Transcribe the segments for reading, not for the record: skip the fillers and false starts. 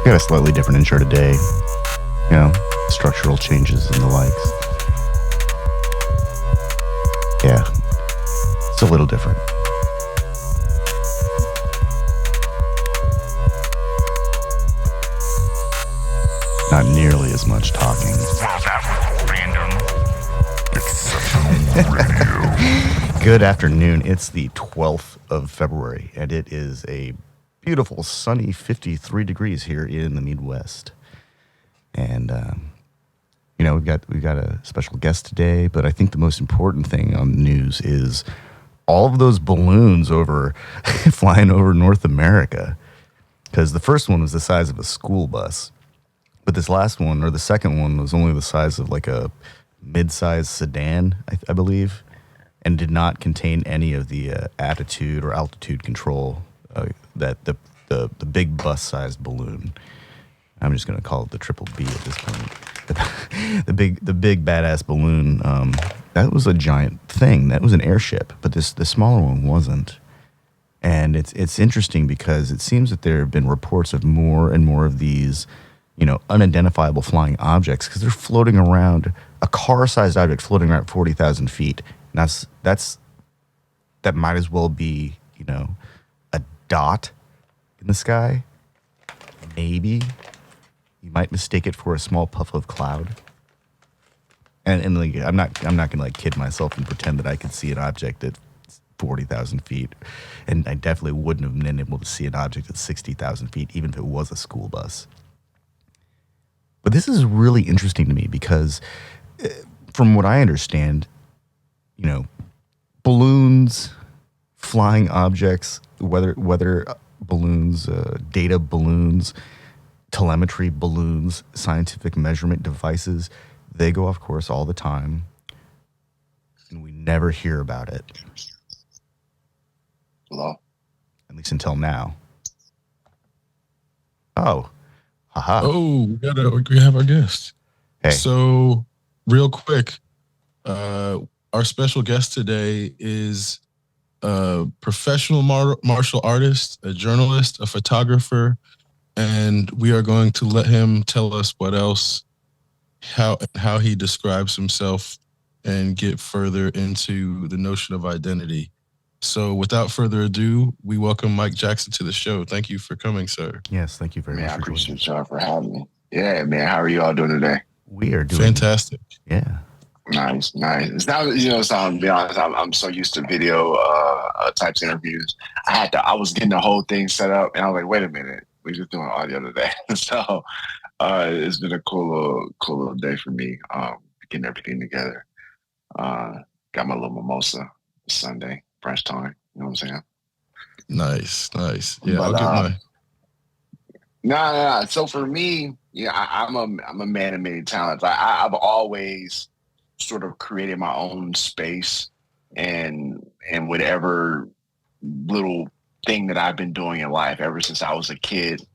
We got a slightly different intro today. You know, structural changes and the likes. Yeah, it's a little different. Not nearly as much talking. Wow, that was random. Exceptional radio. Good afternoon. It's the 12th of February, and it is a beautiful, sunny 53 degrees here in the Midwest. And we've got a special guest today, but I think the most important thing on the news is all of those balloons over flying over North America. Because the first one was the size of a school bus, but this last one, or the second one, was only the size of like a mid-sized sedan, I believe, and did not contain any of the attitude or altitude control that the big bus-sized balloon. I'm just going to call it the triple B at this point. the big badass balloon. That was a giant thing. That was an airship, but the smaller one wasn't. And it's interesting because it seems that there have been reports of more and more of these, unidentifiable flying objects, because they're floating around, a car-sized object floating around 40,000 feet. And that might as well be, a dot in the sky. Maybe you might mistake it for a small puff of cloud. And like, I'm not gonna like kid myself and pretend that I could see an object at 40,000 feet, and I definitely wouldn't have been able to see an object at 60,000 feet, even if it was a school bus. But this is really interesting to me because, from what I understand, balloons, flying objects, weather balloons, data balloons, telemetry balloons, scientific measurement devices, they go off course all the time, and we never hear about it. Hello? At least until now. Oh. Haha. Oh, we have our guest. Hey. So, real quick, our special guest today is a professional martial artist, a journalist, a photographer, and we are going to let him tell us what else, how he describes himself, and get further into the notion of identity. So without further ado, we welcome Mike Jackson to the show. Thank you for coming, sir. Yes, thank you very much. I appreciate y'all for having me. Yeah, man. How are you all doing today? We are doing fantastic. Yeah. Nice. It's not, so to be honest, I'm so used to video types of interviews. I was getting the whole thing set up, and I was like, wait a minute, we're just doing audio today. So it's been a cool little day for me, getting everything together. Got my little mimosa Sunday, brunch time. You know what I'm saying? Nice. Yeah, but, I'll get mine. No. So for me, I'm a man of many talents. I've always sort of created my own space and whatever little thing that I've been doing in life ever since I was a kid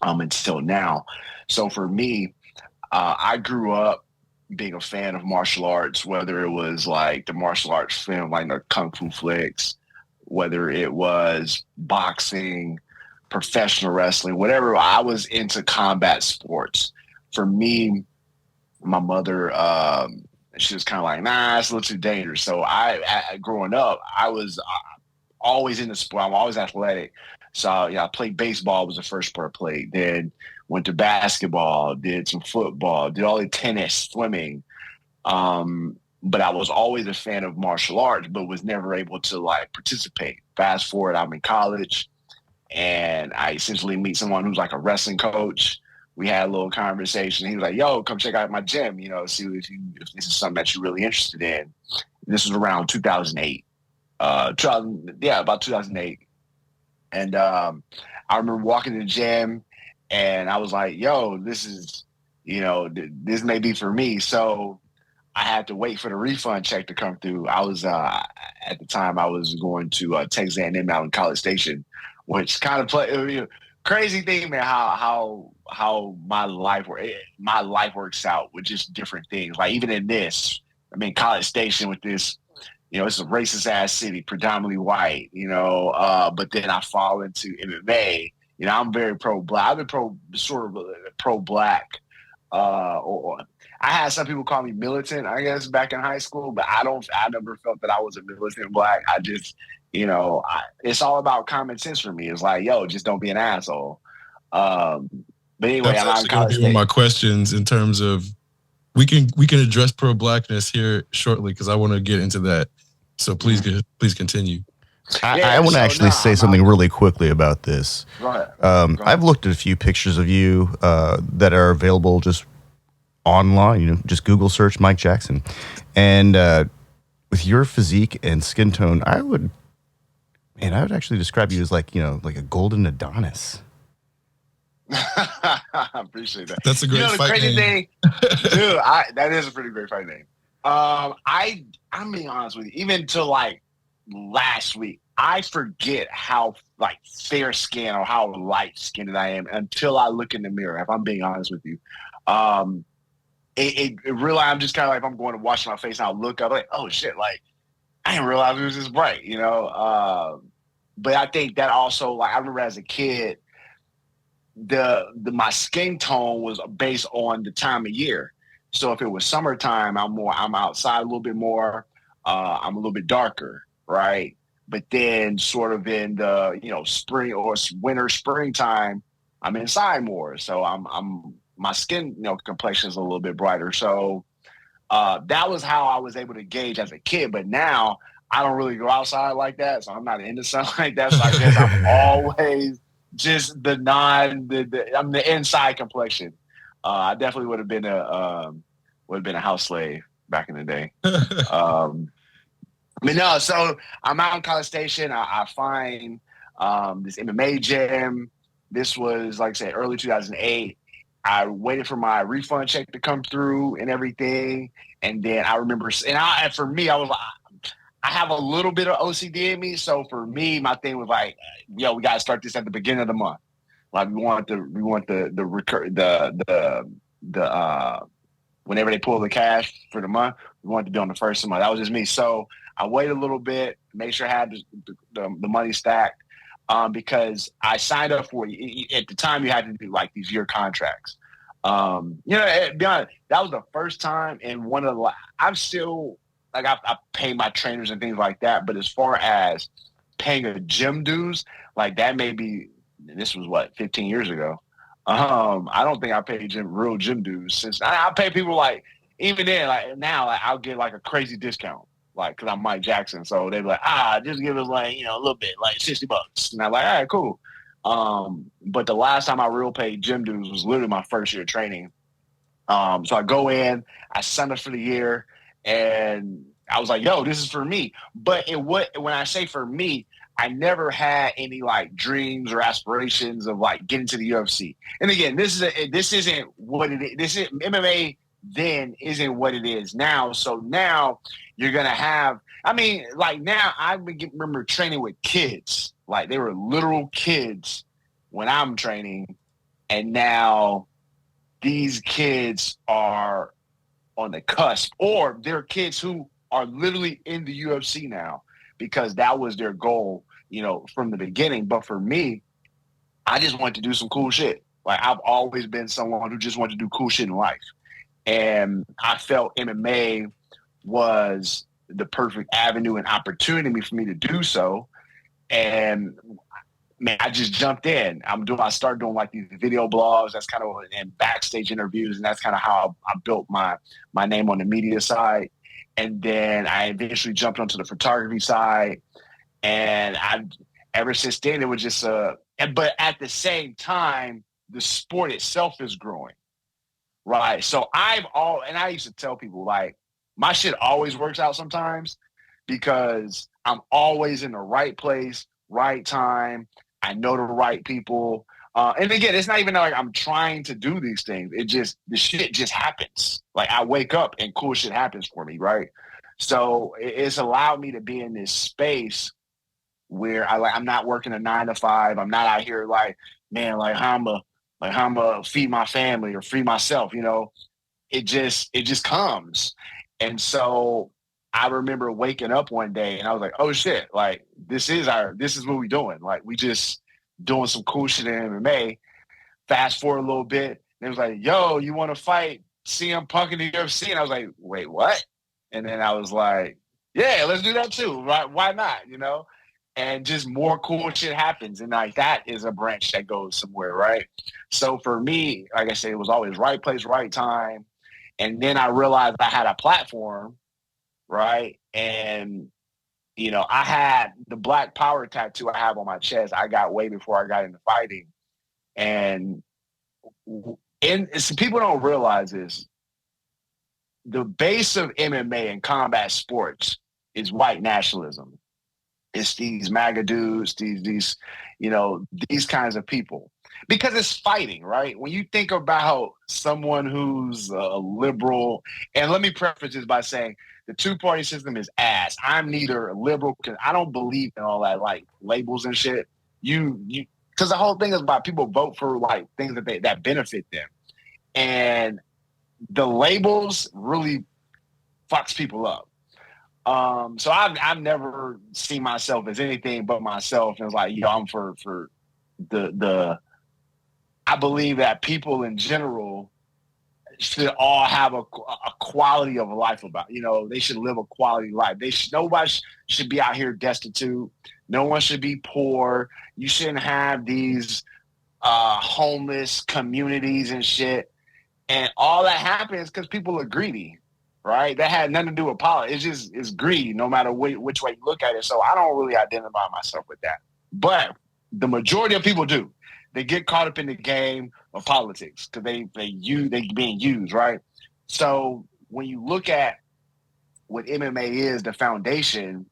until now. So for me, I grew up being a fan of martial arts, whether it was like the martial arts film, like the Kung Fu flicks, whether it was boxing, professional wrestling, whatever. I was into combat sports. For me, my mother, she was kind of like, nah, it's a little too dangerous. So growing up, I was always into sport. I'm always athletic. So I played baseball, was the first sport I played. Then went to basketball, did some football, did all the tennis, swimming. But I was always a fan of martial arts, but was never able to like participate. Fast forward, I'm in college, and I essentially meet someone who's like a wrestling coach. We had a little conversation. He was like, yo, come check out my gym, see if this is something that you're really interested in. This was around 2008. About 2008. And I remember walking to the gym, and I was like, yo, this is, this may be for me. So I had to wait for the refund check to come through. I was, at the time, I was going to Texas A&M out in College Station, which kind of crazy thing, man, how my life works out with just different things. Like even in this, College Station with this, it's a racist ass city, predominantly white, but then I fall into MMA, I'm very pro-black. I've been pro-black. Or I had some people call me militant, I guess, back in high school, but I never felt that I was a militant black. I just, it's all about common sense for me. It's like, yo, just don't be an asshole. But anyway, That's I'm out in actually going to College be one of State. my questions in terms of we can address pro-blackness here shortly because I want to get into that. So please continue. I want to actually say something really quickly about this. Go ahead. I've looked at a few pictures of you that are available just online. Just Google search Mike Jackson, and with your physique and skin tone, I would actually describe you as like a golden Adonis. I appreciate that. That's a great the fight crazy name. thing, dude. That is a pretty great fight name. I'm being honest with you. Even till like last week, I forget how like fair skinned or how light skinned I am until I look in the mirror. If I'm being honest with you, it really, I'm just kind of like, if I'm going to wash my face and I'll look up like, oh shit, like I didn't realize it was this bright, But I think that also, like, I remember as a kid, my skin tone was based on the time of year. So if it was summertime, I'm outside a little bit more. I'm a little bit darker, right? But then sort of in the spring or winter, springtime, I'm inside more. So I'm my skin complexion is a little bit brighter. So that was how I was able to gauge as a kid. But now I don't really go outside like that, so I'm not into something like that. So I guess I'm always just I'm the inside complexion. I definitely would have been a house slave back in the day. But no, so I'm out in College Station. I find this MMA gym. This was, like I said, early 2008. I waited for my refund check to come through and everything. And then I remember, for me, I was like, I have a little bit of OCD in me. So for me, my thing was like, yo, we got to start this at the beginning of the month. Like we want whenever they pull the cash for the month, we want it to be on the first of the month. That was just me. So I waited a little bit, make sure I had the money stacked, because I signed up for it. At the time, you had to do like these year contracts. Be honest, that was the first time in one of the. I'm still like I pay my trainers and things like that, but as far as paying a gym dues, like that maybe this was what 15 years ago. I don't think I paid real gym dues since I pay people like even then like now like I'll get like a crazy discount like because I'm Mike Jackson, so they're like just give us like a little bit like $60, and I'm like all right cool. But the last time I real paid gym dues was literally my first year of training. So I go in, I signed up for the year, and I was like, yo, this is for me. But when I say for me, I never had any like dreams or aspirations of like getting to the UFC. And again, this isn't what it is. This is MMA then isn't what it is now. So now you're gonna have. I mean, like now I remember training with kids. Like they were literal kids when I'm training, and now these kids are on the cusp, or they're kids who are literally in the UFC now because that was their goal, from the beginning. But for me, I just wanted to do some cool shit. Like I've always been someone who just wanted to do cool shit in life. And I felt MMA was the perfect avenue and opportunity for me to do so. And man, I just jumped in. I started doing like these video blogs. That's kind of and backstage interviews, and that's kind of how I built my name on the media side. And then I eventually jumped onto the photography side, and ever since then it was just but at the same time, the sport itself is growing, right? So I used to tell people like my shit always works out sometimes because I'm always in the right place, right time. I know the right people. And again, it's not even like I'm trying to do these things. The shit just happens. Like I wake up and cool shit happens for me, right? So it's allowed me to be in this space where I'm not working a 9 to 5. I'm not out here like, man, like how I'm a feed my family or free myself, It just comes. And so I remember waking up one day and I was like, oh shit, like this is what we're doing. Like doing some cool shit in MMA. Fast forward a little bit, and it was like, yo, you want to fight CM Punk in the UFC? And I was like, wait, what? And then I was like, yeah, let's do that too. Right? Why not? You know? And just more cool shit happens. And like that is a branch that goes somewhere, right? So for me, like I said, it was always right place, right time. And then I realized I had a platform, right? And you know, I had the Black Power tattoo I have on my chest. I got way before I got into fighting. And some people don't realize this. The base of MMA and combat sports is white nationalism. It's these MAGA dudes, these, you know, these kinds of people. Because it's fighting, right? When you think about someone who's a liberal, and let me preface this by saying the two-party system is ass. I'm neither liberal, because I don't believe in all that like labels and shit. Because the whole thing is about people vote for like things that benefit them, and the labels really fucks people up. So I've never seen myself as anything but myself, and it's like, yo, I'm for the. I believe that people in general should all have a quality of life about, you know, they should live a quality life. Nobody should be out here destitute. No one should be poor. You shouldn't have these homeless communities and shit. And all that happens because people are greedy, right? That had nothing to do with politics. It's greed, no matter which way you look at it. So I don't really identify myself with that. But the majority of people do. They get caught up in the game of politics because they being used, right? So when you look at what MMA is, the foundation,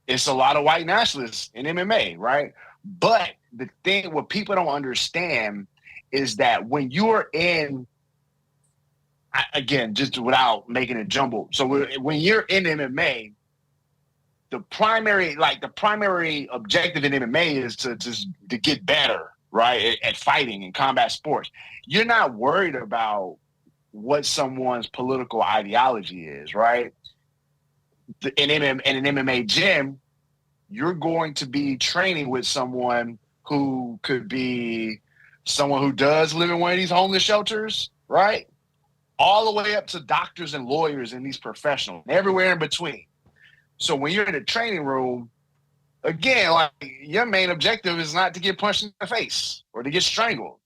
it's a lot of white nationalists in MMA, right? But the thing what people don't understand is that when you're in, again, just without making it jumble. So when you're in MMA, the primary objective in MMA is to get better, right, at fighting and combat sports. You're not worried about what someone's political ideology is, right? In an MMA gym, you're going to be training with someone who could be someone who does live in one of these homeless shelters, right? All the way up to doctors and lawyers and these professionals, everywhere in between. So when you're in a training room, again, like your main objective is not to get punched in the face or to get strangled.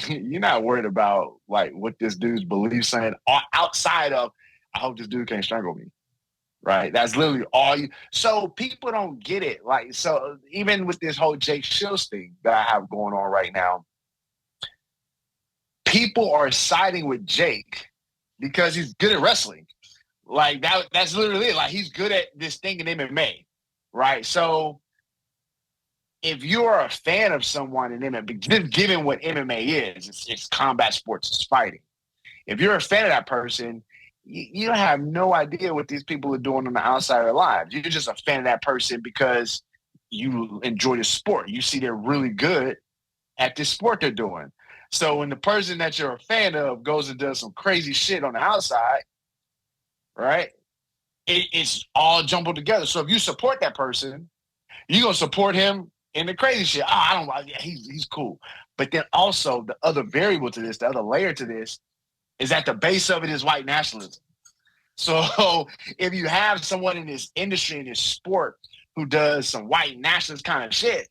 You're not worried about like what this dude's beliefs saying outside of, I hope this dude can't strangle me. Right? That's literally all you. So people don't get it. Like, so even with this whole Jake Shields thing that I have going on right now, people are siding with Jake because he's good at wrestling. Like that's literally it. Like he's good at this thing in MMA. Right? So if you're a fan of someone in MMA, given what MMA is, it's combat sports, it's fighting. If you're a fan of that person, you have no idea what these people are doing on the outside of their lives. You're just a fan of that person because you enjoy the sport. You see they're really good at this sport they're doing. So when the person that you're a fan of goes and does some crazy shit on the outside, right, it's all jumbled together. So if you support that person, you're going to support him in the crazy shit. Oh, I don't. He's cool. But then also the other variable to this, the other layer to this, is at the base of it is white nationalism. So if you have someone in this industry, in this sport, who does some white nationalist kind of shit,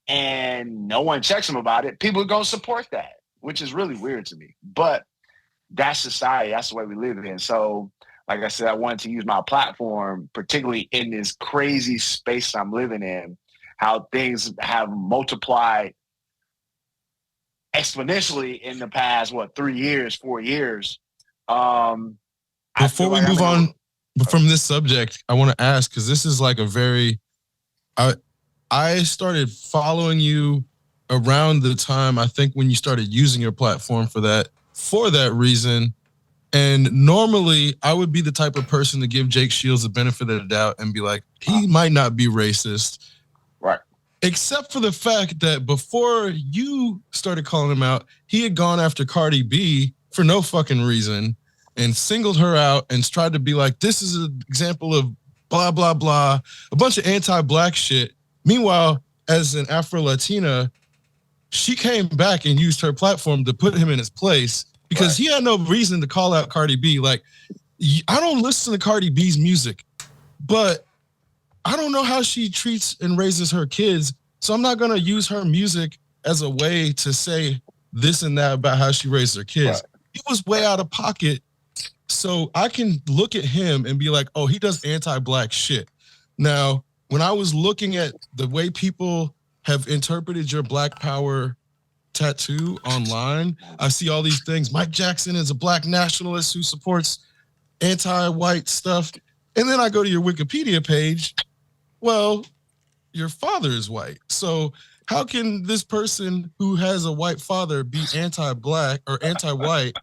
and no one checks them about it, people are going to support that, which is really weird to me. But that's society. That's the way we live in. So, like I said, I wanted to use my platform, particularly in this crazy space I'm living in, how things have multiplied exponentially in the past, 3 years, 4 years. Before we move on from this subject, I want to ask, because this is like a very, I started following you around the time, I think, when you started using your platform for that reason. And normally I would be the type of person to give Jake Shields the benefit of the doubt and be like, he might not be racist. Right. Except for the fact that before you started calling him out, he had gone after Cardi B for no fucking reason and singled her out and tried to be like, this is an example of blah, blah, blah, a bunch of anti-black shit. Meanwhile, as an Afro-Latina, she came back and used her platform to put him in his place because he had no reason to call out Cardi B. Like, I don't listen to Cardi B's music, but I don't know how she treats and raises her kids. So I'm not going to use her music as a way to say this and that about how she raised her kids. He was way out of pocket. So I can look at him and be like, oh, he does anti-black shit. Now, when I was looking at the way people have interpreted your Black Power tattoo online, I see all these things. Mike Jackson is a black nationalist who supports anti-white stuff. And then I go to your Wikipedia page. Well, your father is white. So how can this person who has a white father be anti-black or anti-white?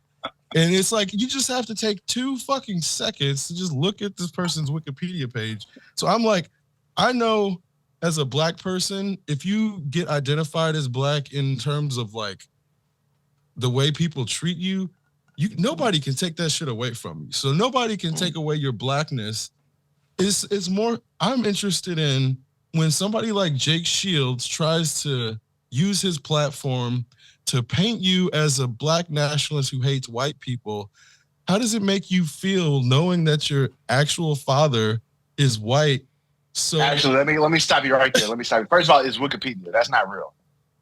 And it's like, you just have to take 2 fucking seconds to just look at this person's Wikipedia page. So I'm like, I know as a black person, if you get identified as black in terms of like the way people treat you, nobody can take that shit away from you. So nobody can take away your blackness. It's more, I'm interested in when somebody like Jake Shields tries to use his platform to paint you as a black nationalist who hates white people. How does it make you feel knowing that your actual father is white? So actually, let me stop you right there. Let me stop you. First of all, it's Wikipedia. That's not real.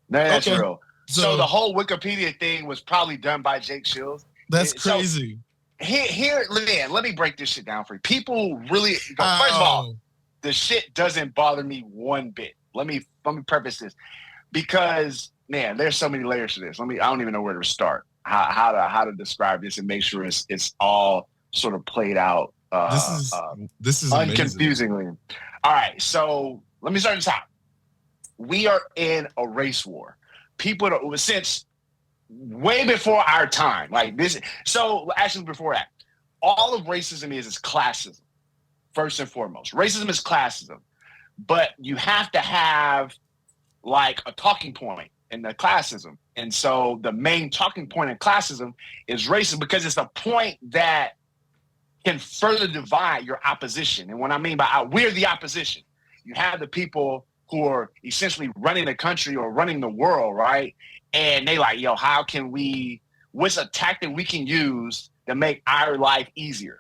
That's real. So the whole Wikipedia thing was probably done by Jake Shields. That's crazy. So here, man, let me break this shit down for you. People really go, first of all, the shit doesn't bother me one bit. Let me preface this because, man, there's so many layers to this. I don't even know where to start. How to describe this and make sure it's all sort of played out. This is unconfusingly. Amazing. All right, so let me start at the top. We are in a race war. People since way before our time, like this. So actually, before that, all of racism is classism. First and foremost, racism is classism, but you have to have like a talking point in the classism. And so the main talking point in classism is racism because it's a point that can further divide your opposition. And what I mean by we're the opposition. You have the people who are essentially running the country or running the world, right? And they like, yo, what's a tactic we can use to make our life easier?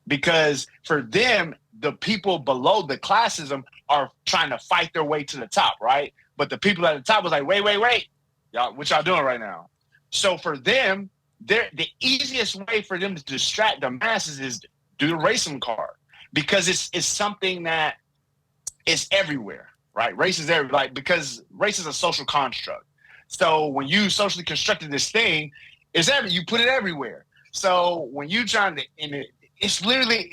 Because for them, the people below the classism are trying to fight their way to the top, right? But the people at the top was like, wait, y'all, what y'all doing right now? So for them, the easiest way for them to distract the masses is do the racism card because it's something that is everywhere, right? Race is everywhere, like because race is a social construct. So when you socially constructed this thing, you put it everywhere. So when you trying to, it's literally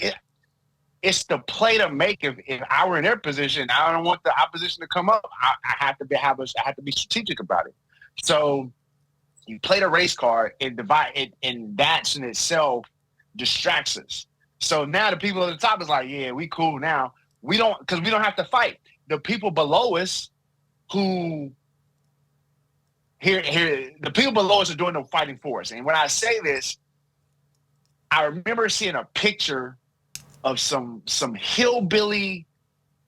it's the play to make. If I were in their position, I don't want the opposition to come up. I have to be strategic about it. So you play the race card and divide it, and that in itself distracts us. So now the people at the top is like, yeah, we cool now. Because we don't have to fight. The people below us who the people below us are doing the fighting for us. And when I say this, I remember seeing a picture of some hillbilly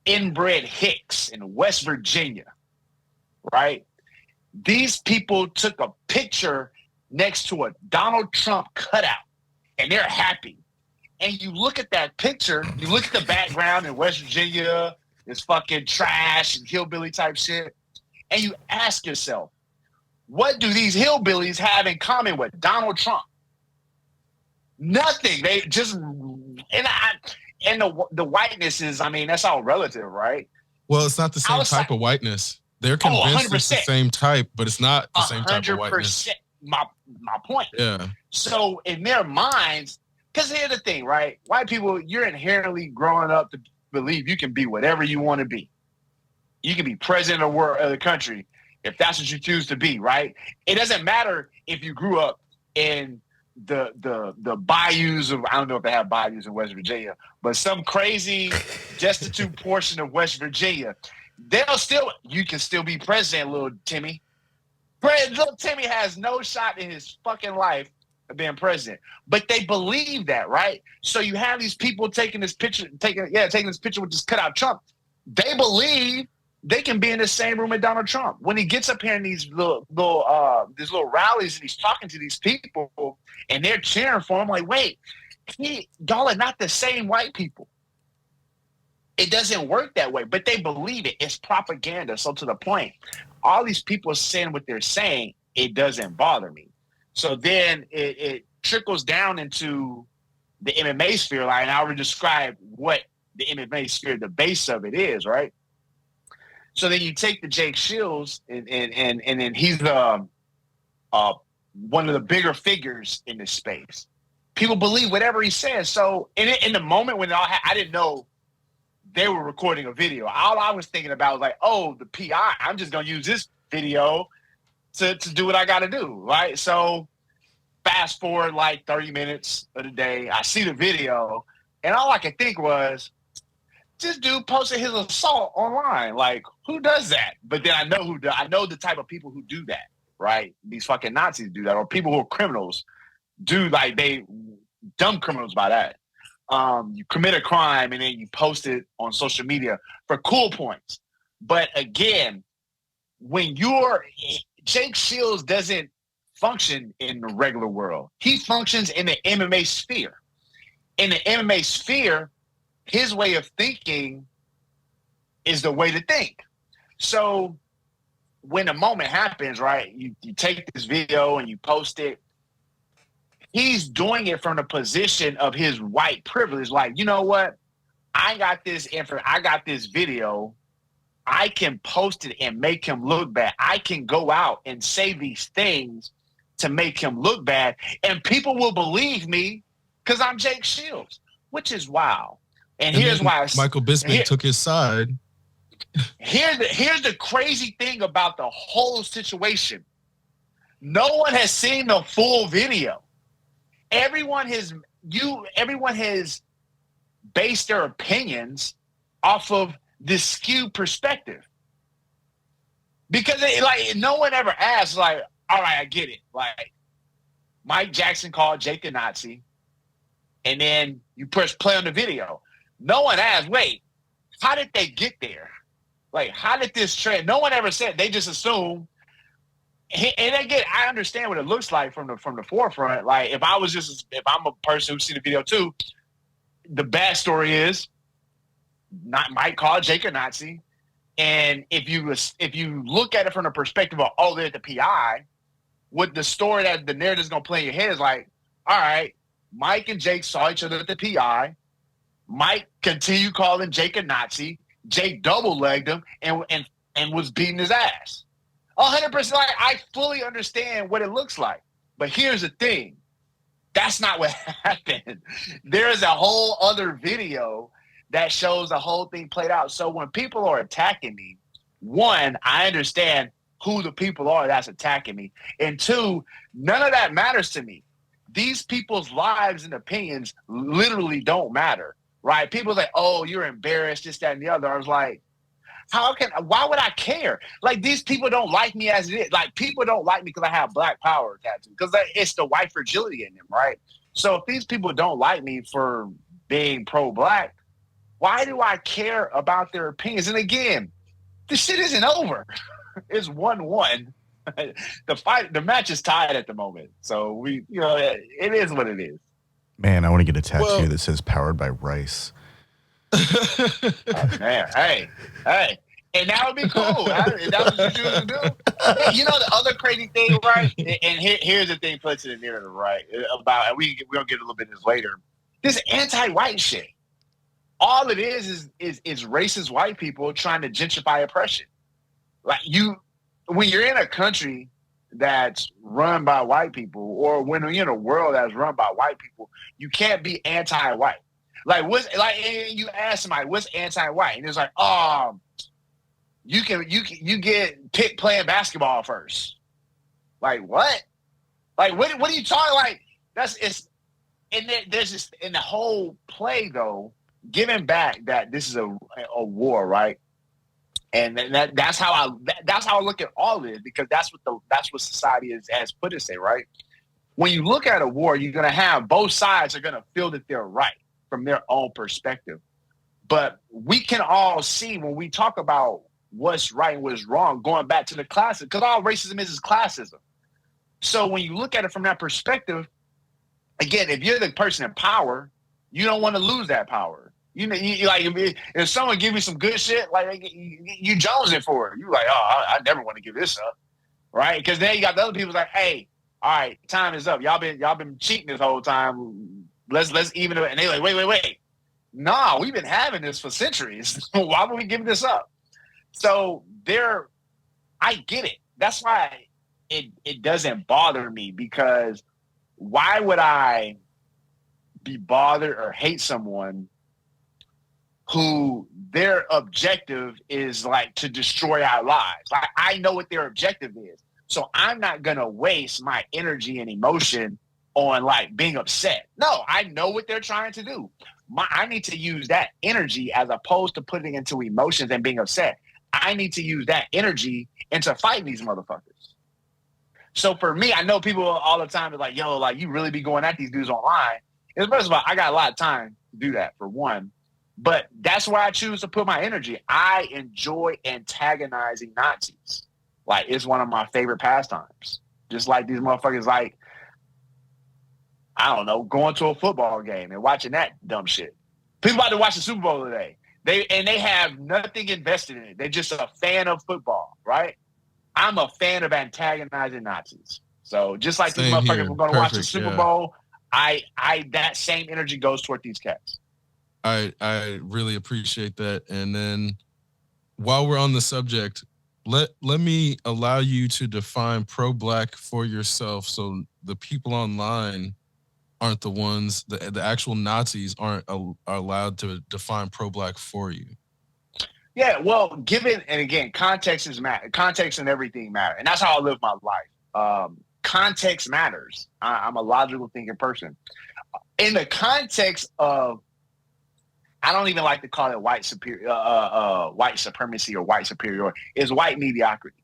inbred hicks in West Virginia, right? These people took a picture next to a Donald Trump cutout, and they're happy. And you look at that picture, you look at the background in West Virginia, it's fucking trash and hillbilly type shit, and you ask yourself, what do these hillbillies have in common with Donald Trump? Nothing. They just and the whiteness is, I mean, that's all relative, right? Well, it's not the same type of whiteness. They're convinced it's the same type, but it's not the same type of whiteness. 100%. My point. Yeah. So in their minds, because here's the thing, right? White people, you're inherently growing up to believe you can be whatever you want to be. You can be president of the country if that's what you choose to be, right? It doesn't matter if you grew up in the bayous of, I don't know if they have bayous in West Virginia, but some crazy destitute portion of West Virginia. You can still be president, little Timmy. Little Timmy has no shot in his fucking life of being president, but they believe that, right? So you have these people taking this picture with this cutout Trump. They believe they can be in the same room with Donald Trump. When he gets up here in these little rallies and he's talking to these people and they're cheering for him, like, wait, y'all are not the same white people. It doesn't work that way, but they believe it. It's propaganda. So to the point, all these people saying what they're saying, it doesn't bother me. So then it trickles down into the MMA sphere. Like, and I already described what the MMA sphere, the base of it is, right? So then you take the Jake Shields, and then he's one of the bigger figures in this space. People believe whatever he says. So in the moment when I didn't know they were recording a video. All I was thinking about was like, oh, the PI. I'm just gonna use this video to do what I got to do, right? So fast forward like 30 minutes of the day, I see the video, and all I could think was, this dude posted his assault online. Like, who does that? But then I know the type of people who do that, right? These fucking Nazis do that, or people who are criminals do, like, they dumb criminals by that. You commit a crime and then you post it on social media for cool points. But again, when Jake Shields doesn't function in the regular world. He functions in the MMA sphere. In the MMA sphere, his way of thinking is the way to think. So when the moment happens, right, you take this video and you post it, he's doing it from the position of his white privilege. Like, you know what? I got this video. I can post it and make him look bad. I can go out and say these things to make him look bad, and people will believe me because I'm Jake Shields, which is wild. And here's why Michael Bisping took his side. Here's the crazy thing about the whole situation. No one has seen the full video. Everyone has based their opinions off of this skewed perspective. Because no one ever asked, like, all right, I get it. Like, Mike Jackson called Jake a Nazi, and then you press play on the video. No one asked, wait, how did they get there? Like, how did this trend? No one ever said. They just assume. And again, I understand what it looks like from the forefront. Like, if I'm a person who's seen the video too, the bad story is not Mike called Jake a Nazi. And if you look at it from the perspective of, oh, they're the PI, what the story that the narrative is going to play in your head is like, all right, Mike and Jake saw each other at the PI. Mike continued calling Jake a Nazi. Jake double-legged him and was beating his ass. 100%. Like, I fully understand what it looks like. But here's the thing. That's not what happened. There's a whole other video that shows the whole thing played out. So when people are attacking me, one, I understand who the people are that's attacking me. And two, none of that matters to me. These people's lives and opinions literally don't matter, right? People say, oh, you're embarrassed, this, that, and the other. I was like, why would I care? Like, these people don't like me as it is. Like, people don't like me because I have Black Power tattoo, because it's the white fragility in them, right? So if these people don't like me for being pro-Black, why do I care about their opinions? And again, this shit isn't over. It's 1-1. The match is tied at the moment. So it is what it is. Man, I want to get a tattoo that says "Powered by Rice." Man, hey, and that would be cool. If that's what you choose to do. You know, the other crazy thing, right? And here's the thing, puts it in narrative, right? About, and we're gonna get a little bit of this later. This anti-white shit. All it is racist white people trying to gentrify oppression. Like, when you're in a country that's run by white people, or when you're in a world that's run by white people, you can't be anti-white. Like, and you ask somebody, what's anti-white? And it's like, you get picked playing basketball first. Like, what? Like, what are you talking? Like, and there's this, in the whole play though, giving back that this is a war, right? And that's how I look at all of it, because that's what society has put us in, right? When you look at a war, you're gonna have both sides are gonna feel that they're right from their own perspective. But we can all see when we talk about what's right and what's wrong, going back to the classic, because all racism is classism. So when you look at it from that perspective, again, if you're the person in power, you don't want to lose that power. You know, you like if someone give you some good shit, like you jonesing for it. You like, oh, I never want to give this up, right? Because then you got the other people like, hey, all right, time is up. Y'all been cheating this whole time. Let's even it. And they like, wait. Nah, we've been having this for centuries. Why would we give this up? So I get it. That's why it doesn't bother me, because why would I be bothered or hate someone who their objective is like to destroy our lives? Like, I know what their objective is. So I'm not going to waste my energy and emotion on like being upset. No, I know what they're trying to do. I need to use that energy as opposed to putting into emotions and being upset. I need to use that energy into fighting these motherfuckers. So for me, I know people all the time are like, yo, like you really be going at these dudes online. And first of all, I got a lot of time to do that, for one. But that's where I choose to put my energy. I enjoy antagonizing Nazis. Like, it's one of my favorite pastimes. Just like these motherfuckers, like, I don't know, going to a football game and watching that dumb shit. People about to watch the Super Bowl today. They have nothing invested in it. They're just a fan of football, right? I'm a fan of antagonizing Nazis. So just like these motherfuckers were going to watch the Super Bowl, I that same energy goes toward these cats. I really appreciate that. And then while we're on the subject, let me allow you to define pro-Black for yourself, so the people online aren't the ones, the actual Nazis are allowed to define pro-Black for you. Yeah, well, given, and again, context and everything matter, and that's how I live my life. Context matters. I'm a logical thinking person. In the context of, I don't even like to call it white supremacy or white superiority. It's white mediocrity.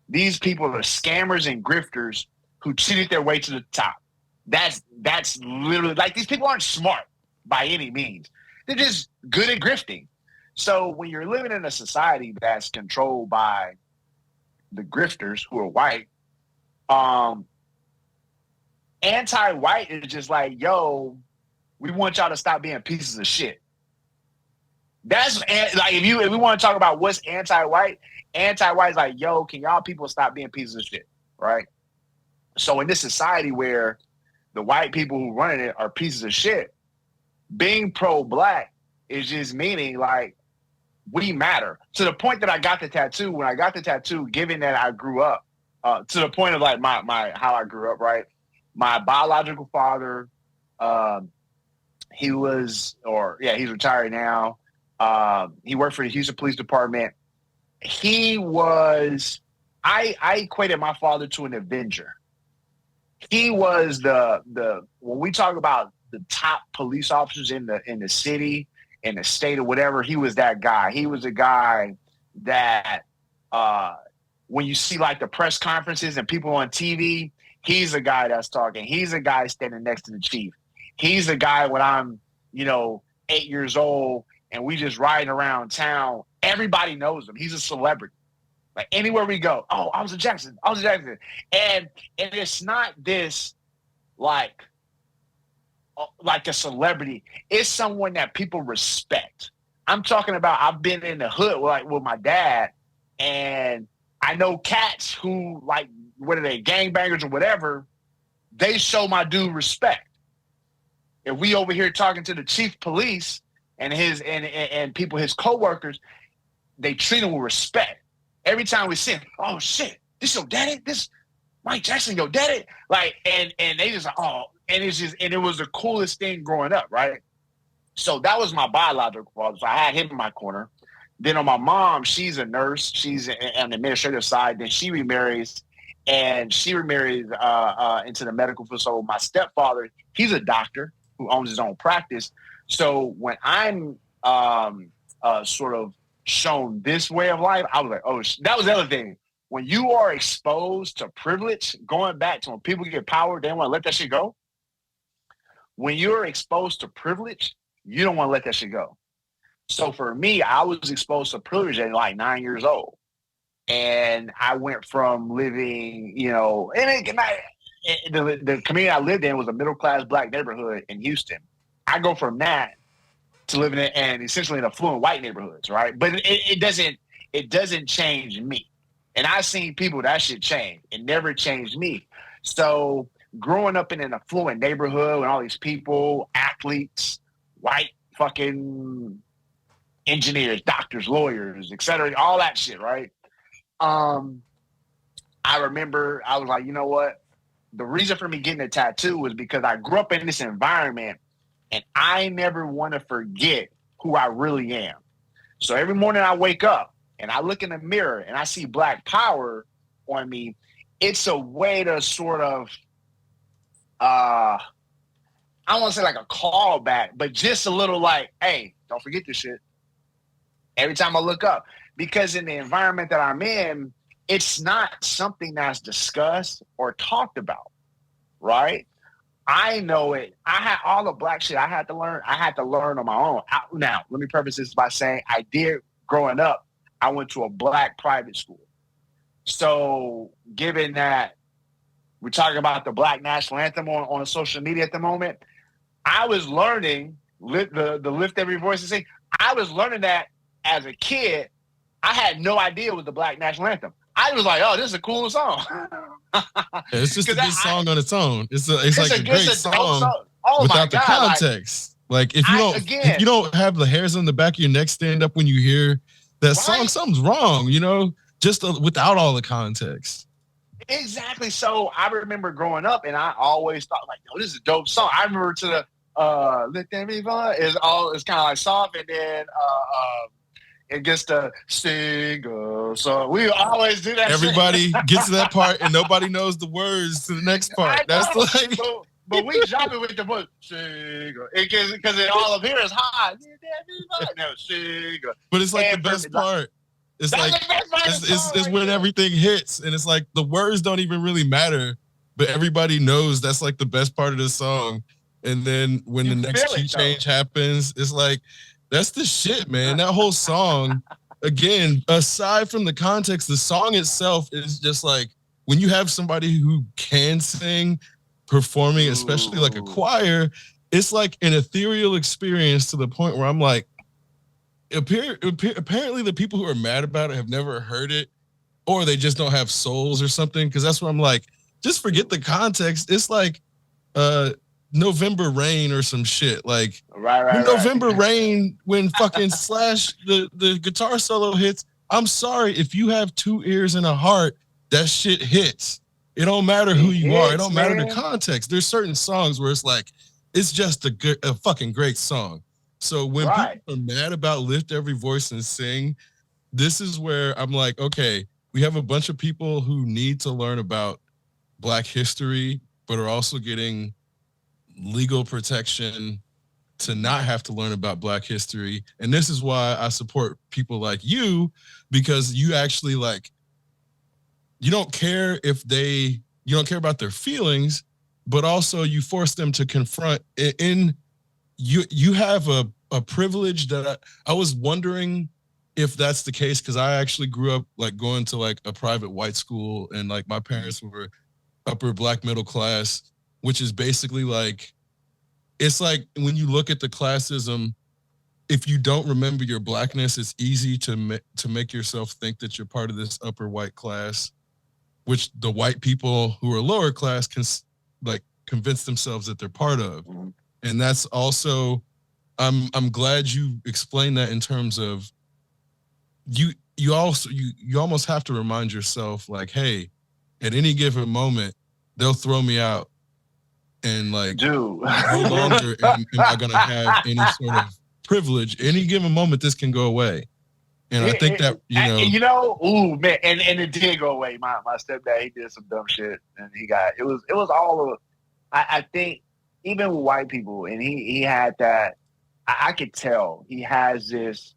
These people are scammers and grifters who cheated their way to the top. That's literally, like, these people aren't smart by any means. They're just good at grifting. So when you're living in a society that's controlled by the grifters who are white, anti-white is just like, yo, we want y'all to stop being pieces of shit. That's like, if we want to talk about what's anti-white is like, yo, can y'all people stop being pieces of shit, right? So in this society where the white people who run it are pieces of shit, being pro-Black is just meaning like, we matter. To the point that I got the tattoo, when I got the tattoo, given that I grew up, to the point of like my how I grew up, right? My biological father, he's retired now. He worked for the Houston Police Department. I equated my father to an Avenger. He was the when we talk about the top police officers in the city, in the state, or whatever, he was that guy. He was a guy that when you see like the press conferences and people on TV, he's a guy that's talking. He's a guy standing next to the chief. He's a guy when I'm, 8 years old and we just riding around town. Everybody knows him. He's a celebrity. Like, anywhere we go, oh, Officer Jackson. And it's not this like a celebrity. It's someone that people respect. I'm talking about, I've been in the hood with my dad, and I know cats who, like, what are they, gangbangers or whatever, they show my dude respect. If we over here talking to the chief police and and people, his coworkers, they treat him with respect. Every time we see him, oh shit, this your daddy? This Mike Jackson, your daddy? Like, and they just like, oh, and it was the coolest thing growing up, right? So that was my biological father. So I had him in my corner. Then on my mom, she's a nurse. She's on the administrative side. Then she remarries, into the medical field. So my stepfather, he's a doctor who owns his own practice. So when I'm sort of shown this way of life, I was like, oh, that was the other thing. When you are exposed to privilege, going back to when people get power, they want to let that shit go. When you're exposed to privilege, you don't want to let that shit go. So for me, I was exposed to privilege at like 9 years old. And I went from living, the community I lived in was a middle class black neighborhood in Houston. I go from that to living in and essentially in affluent white neighborhoods, right? But it doesn't change me. And I've seen people that shit change. It never changed me. So growing up in an affluent neighborhood with all these people, athletes, white fucking engineers, doctors, lawyers, et cetera, all that shit, right? I remember I was like, you know what? The reason for me getting a tattoo was because I grew up in this environment and I never want to forget who I really am. So every morning I wake up and I look in the mirror and I see black power on me. It's a way to sort of, I don't want to say like a callback, but just a little like, hey, don't forget this shit. Every time I look up, because in the environment that I'm in, it's not something that's discussed or talked about, right? I know it. I had all the black shit I had to learn. I had to learn on my own. Now, let me preface this by saying I did growing up. I went to a black private school. So given that we're talking about the Black National Anthem on social media at the moment, I was learning the Lift Every Voice and Sing. I was learning that as a kid. I had no idea it was the Black National Anthem. I was like, oh, this is a cool song. It's just a good song on its own. It's like a great song oh without the God, context. Like if you don't have the hairs on the back of your neck stand up when you hear that song, something's wrong, just without all the context. Exactly. So I remember growing up and I always thought like, oh, this is a dope song. I remember to the Let Them Be Fun it's kind of like soft and then it gets to sing a song. We always do that. Everybody gets to that part and nobody knows the words to the next part. That's like but we drop it with the voice. Because it all up here is high. No, but it's like the best part. It's like it's when everything hits and it's like the words don't even really matter, but everybody knows that's like the best part of the song. And then when the next key change happens, it's like that's the shit, man. That whole song, again, aside from the context, the song itself is just like when you have somebody who can sing, performing, especially like a choir, it's like an ethereal experience to the point where I'm like, apparently the people who are mad about it have never heard it, or they just don't have souls or something. Because that's where I'm like, just forget the context. It's like November Rain or some shit. Like November Rain when fucking Slash the guitar solo hits. I'm sorry, if you have two ears and a heart, that shit hits. It don't matter who you are. It don't matter the context. There's certain songs where it's like, it's just a fucking great song. So when people are mad about Lift Every Voice and Sing, this is where I'm like, okay, we have a bunch of people who need to learn about Black history, but are also getting legal protection to not have to learn about Black history. And this is why I support people like you, because you actually like, you don't care you don't care about their feelings, but also you force them to confront you have a privilege that I was wondering if that's the case, because I actually grew up like going to like a private white school and like my parents were upper Black middle class, which is basically like, it's like when you look at the classism, if you don't remember your Blackness, it's easy to make yourself think that you're part of this upper white class, which the white people who are lower class can like convince themselves that they're part of. And that's also, I'm glad you explained that in terms of you almost have to remind yourself like, hey, at any given moment, they'll throw me out and like, no longer am I going to have any sort of privilege. Any given moment, this can go away. And I think that, ooh, man, and it did go away. My stepdad, he did some dumb shit and it was all of, I think, even with white people, and he had that, I could tell he has this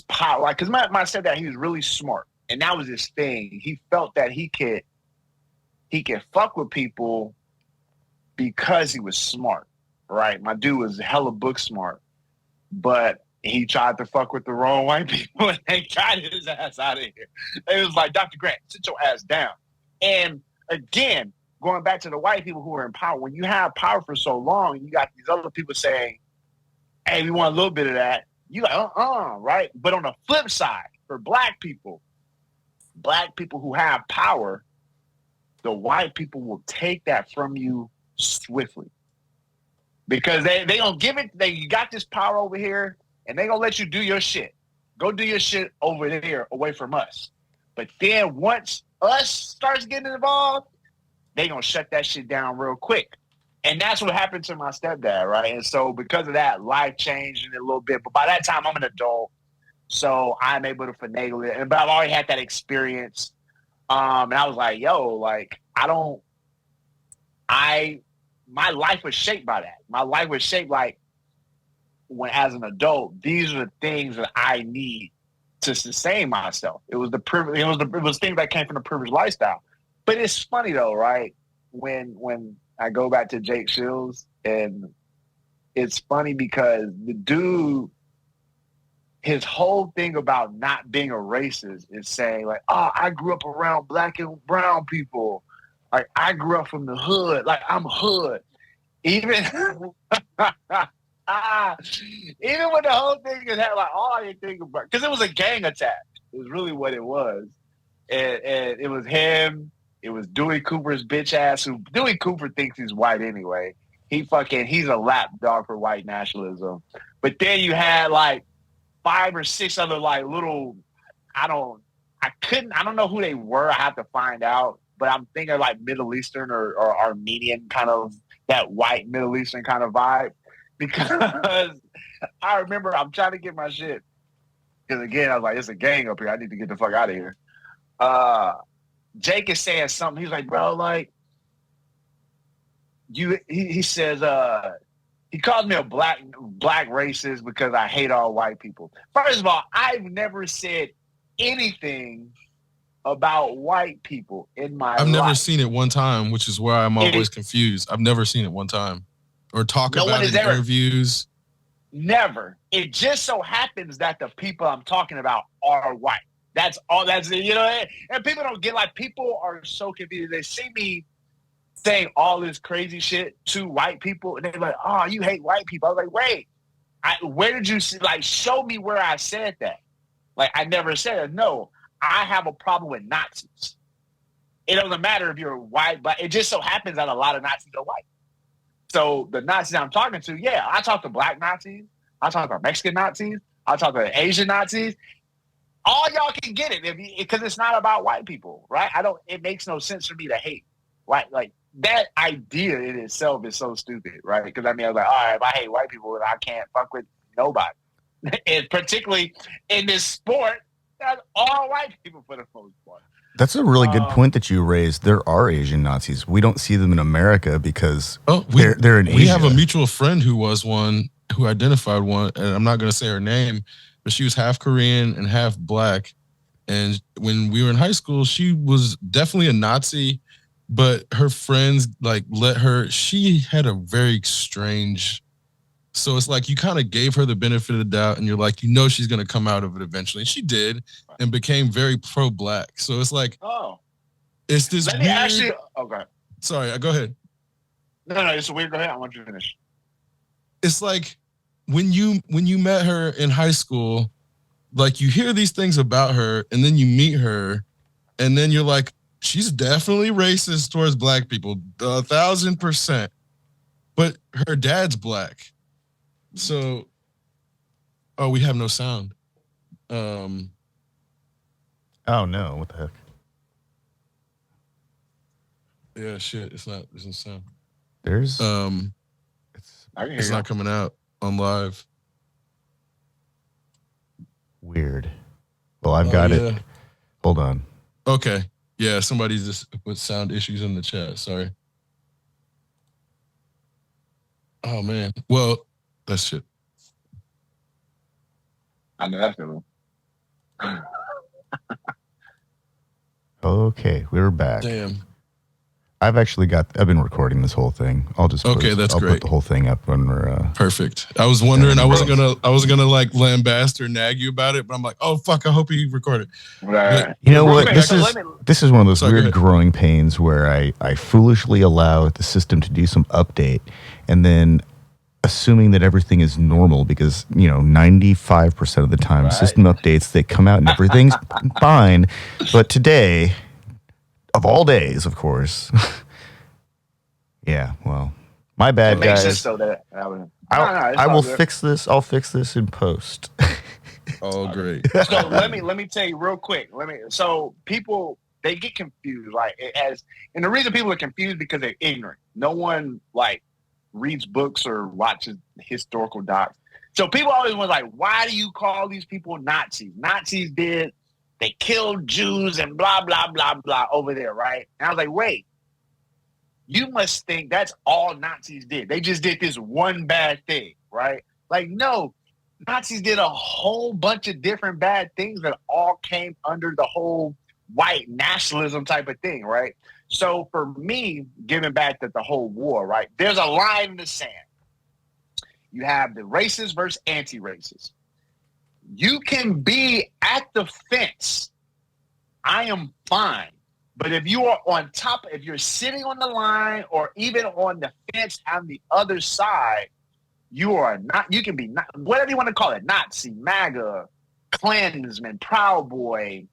power. Like, because my stepdad, he was really smart, and that was his thing. He felt that he could fuck with people because he was smart, right? My dude was hella book smart, but he tried to fuck with the wrong white people and they got his ass out of here. It was like, Dr. Grant, sit your ass down. And again, going back to the white people who are in power, when you have power for so long, you got these other people saying, hey, we want a little bit of that. You like, right? But on the flip side, for black people who have power, the white people will take that from you swiftly. Because they don't give it, you got this power over here, and they gonna let you do your shit. Go do your shit over there away from us. But then once us starts getting involved, they gonna shut that shit down real quick. And that's what happened to my stepdad, right? And so because of that, life changed a little bit. But by that time, I'm an adult, so I'm able to finagle it. But I've already had that experience. And I was like, yo, like, my life was shaped by that. My life was shaped like, when as an adult, these are the things that I need to sustain myself. It was the privilege. It was things that came from the privileged lifestyle. But it's funny though, right? When I go back to Jake Shields, and it's funny because the dude, his whole thing about not being a racist is saying like, oh, I grew up around black and brown people. Like I grew up from the hood. Like I'm hood. Even even when the whole thing is had like all you think about, because it was a gang attack. It was really what it was, and it was him. It was Dewey Cooper's bitch ass. Who Dewey Cooper thinks he's white anyway. He's a lapdog for white nationalism. But then you had like 5 or 6 other like little. I don't know who they were. I have to find out. But I'm thinking like Middle Eastern or Armenian kind of, that white Middle Eastern kind of vibe. Because I remember I'm trying to get my shit. Because again, I was like, it's a gang up here. I need to get the fuck out of here. Jake is saying something. He's like, bro, like, he says, he calls me a black racist because I hate all white people. First of all, I've never said anything about white people in my life. I've never seen it one time, which is where I'm always confused. I've never seen it one time. Or talk about it in interviews. Never. It just so happens that the people I'm talking about are white. That's all. That's it. You know, and people don't get, like, people are so confused. They see me saying all this crazy shit to white people, and they're like, "Oh, you hate white people." I was like, "Wait, where did you see? Like, show me where I said that." Like, I never said it. No, I have a problem with Nazis. It doesn't matter if you're white, but it just so happens that a lot of Nazis are white. So the Nazis I'm talking to, yeah, I talk to black Nazis. I talk to Mexican Nazis. I talk to Asian Nazis. All y'all can get it because it's not about white people, right? It makes no sense for me to hate white. Like, that idea in itself is so stupid, right? Because I mean, I was like, all right, if I hate white people, then I can't fuck with nobody. And particularly in this sport, that's all white people for the most part. That's a really good point that you raised. There are Asian Nazis. We don't see them in America because they're in Asia. We have a mutual friend who was one, who identified one, and I'm not going to say her name, but she was half Korean and half black. And when we were in high school, she was definitely a Nazi, but her friends like let her. She had a very strange. So it's like you kind of gave her the benefit of the doubt, and you're like, you know, she's going to come out of it eventually. And she did, and became very pro-black. So it's like, it's this Let weird. me actually. Okay. Sorry, go ahead. No, it's weird. Go ahead. I want you to finish. It's like when you met her in high school, like you hear these things about her, and then you meet her, and then you're like, she's definitely racist towards black people, 1,000%. But her dad's black. So, we have no sound. Oh no! What the heck? Yeah, shit. It's not. There's no sound. There's. It's not coming out on live. Weird. Well, I've got it. Hold on. Okay. Yeah, somebody just put sound issues in the chat. Sorry. Oh man. Well, that's shit. I know that feeling. Okay, we're back. Damn. I've been recording this whole thing. I'll just Okay, that's I'll great. put the whole thing up when we're perfect. I was wondering, I wasn't gonna like lambast or nag you about it, but I'm like, oh fuck, I hope he recorded. Right. You know what? Quick, This is one of those Sorry, weird growing pains where I foolishly allow the system to do some update, and then assuming that everything is normal because 95% of the time Right. system updates, they come out and everything's fine. But today, of all days, of course. Yeah, well, my bad, it makes guys. sense though that I will fix this. I'll fix this in post. Oh, great. So let me tell you real quick. So people, they get confused, right? And the reason people are confused because they're ignorant. No one like reads books or watches historical docs. So people always want like, why do you call these people Nazis? Nazis they killed Jews and blah blah blah blah over there, right? And I was like, wait, you must think that's all Nazis did. They just did this one bad thing, right? Like, no, Nazis did a whole bunch of different bad things that all came under the whole white nationalism type of thing, right? So for me, giving back to the whole war, right, there's a line in the sand. You have the racist versus anti-racist. You can be at the fence. I am fine. But if you are on top, if you're sitting on the line or even on the fence on the other side, you are not, you can be not, whatever you want to call it, Nazi, MAGA, Klansman, Proud Boy,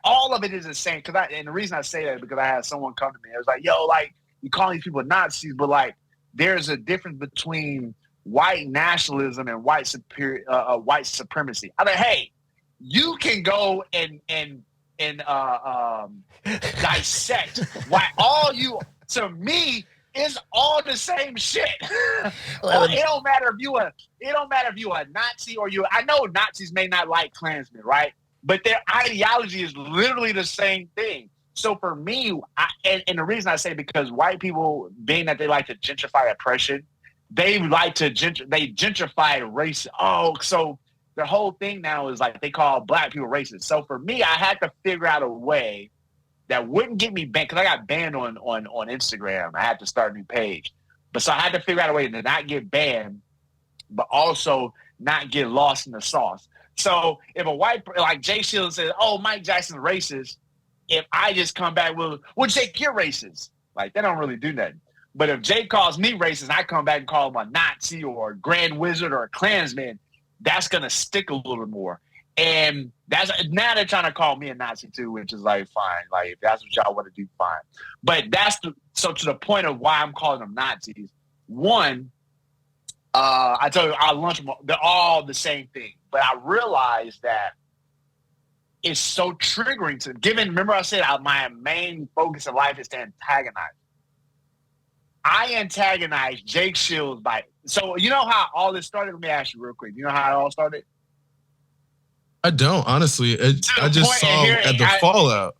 all of it is the same. And the reason I say that is because I had someone come to me. It was like, yo, like, you call these people Nazis, but like, there's a difference between white nationalism and white supremacy. I'm like, hey, you can go and dissect why to me, it's all the same shit. It don't matter if you a Nazi or I know Nazis may not like Klansmen, right? But their ideology is literally the same thing. So for me, and the reason I say because white people, being that they like to gentrify oppression, they like to gentrify race. Oh, so the whole thing now is like they call black people racist. So for me, I had to figure out a way that wouldn't get me banned because I got banned on Instagram. I had to start a new page. But so I had to figure out a way to not get banned, but also not get lost in the sauce. So if a white, like Jay Shields says, oh, Mike Jackson's racist, if I just come back with, well, Jake, you're racist. Like, they don't really do nothing. But if Jake calls me racist, I come back and call him a Nazi or a Grand Wizard or a Klansman, that's going to stick a little more. And now they're trying to call me a Nazi too, which is like, fine. Like, if that's what y'all want to do, fine. But so to the point of why I'm calling them Nazis, one, I told you our lunch, they're all the same thing. But I realized that it's so triggering to remember I said my main focus in life is to antagonize. I antagonize Jake Shields so you know how all this started? Let me ask you real quick. You know how it all started? I don't, honestly. I just saw at the fallout.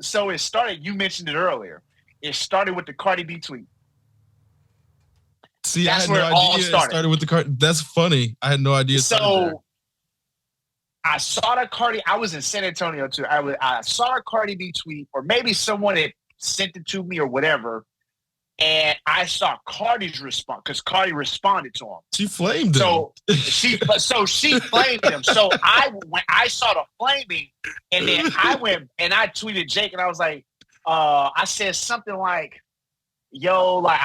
So it started, you mentioned it earlier. It started with the Cardi B tweet. See, that's I had no idea it started with the Cardi. That's funny. I had no idea. So I saw the Cardi. I was in San Antonio too. I saw a Cardi B tweet, or maybe someone had sent it to me or whatever, and I saw Cardi's response because Cardi responded to him. She flamed him. So she flamed him. So when I saw the flaming, and then I went and I tweeted Jake, and I was like, I said something like, yo, like,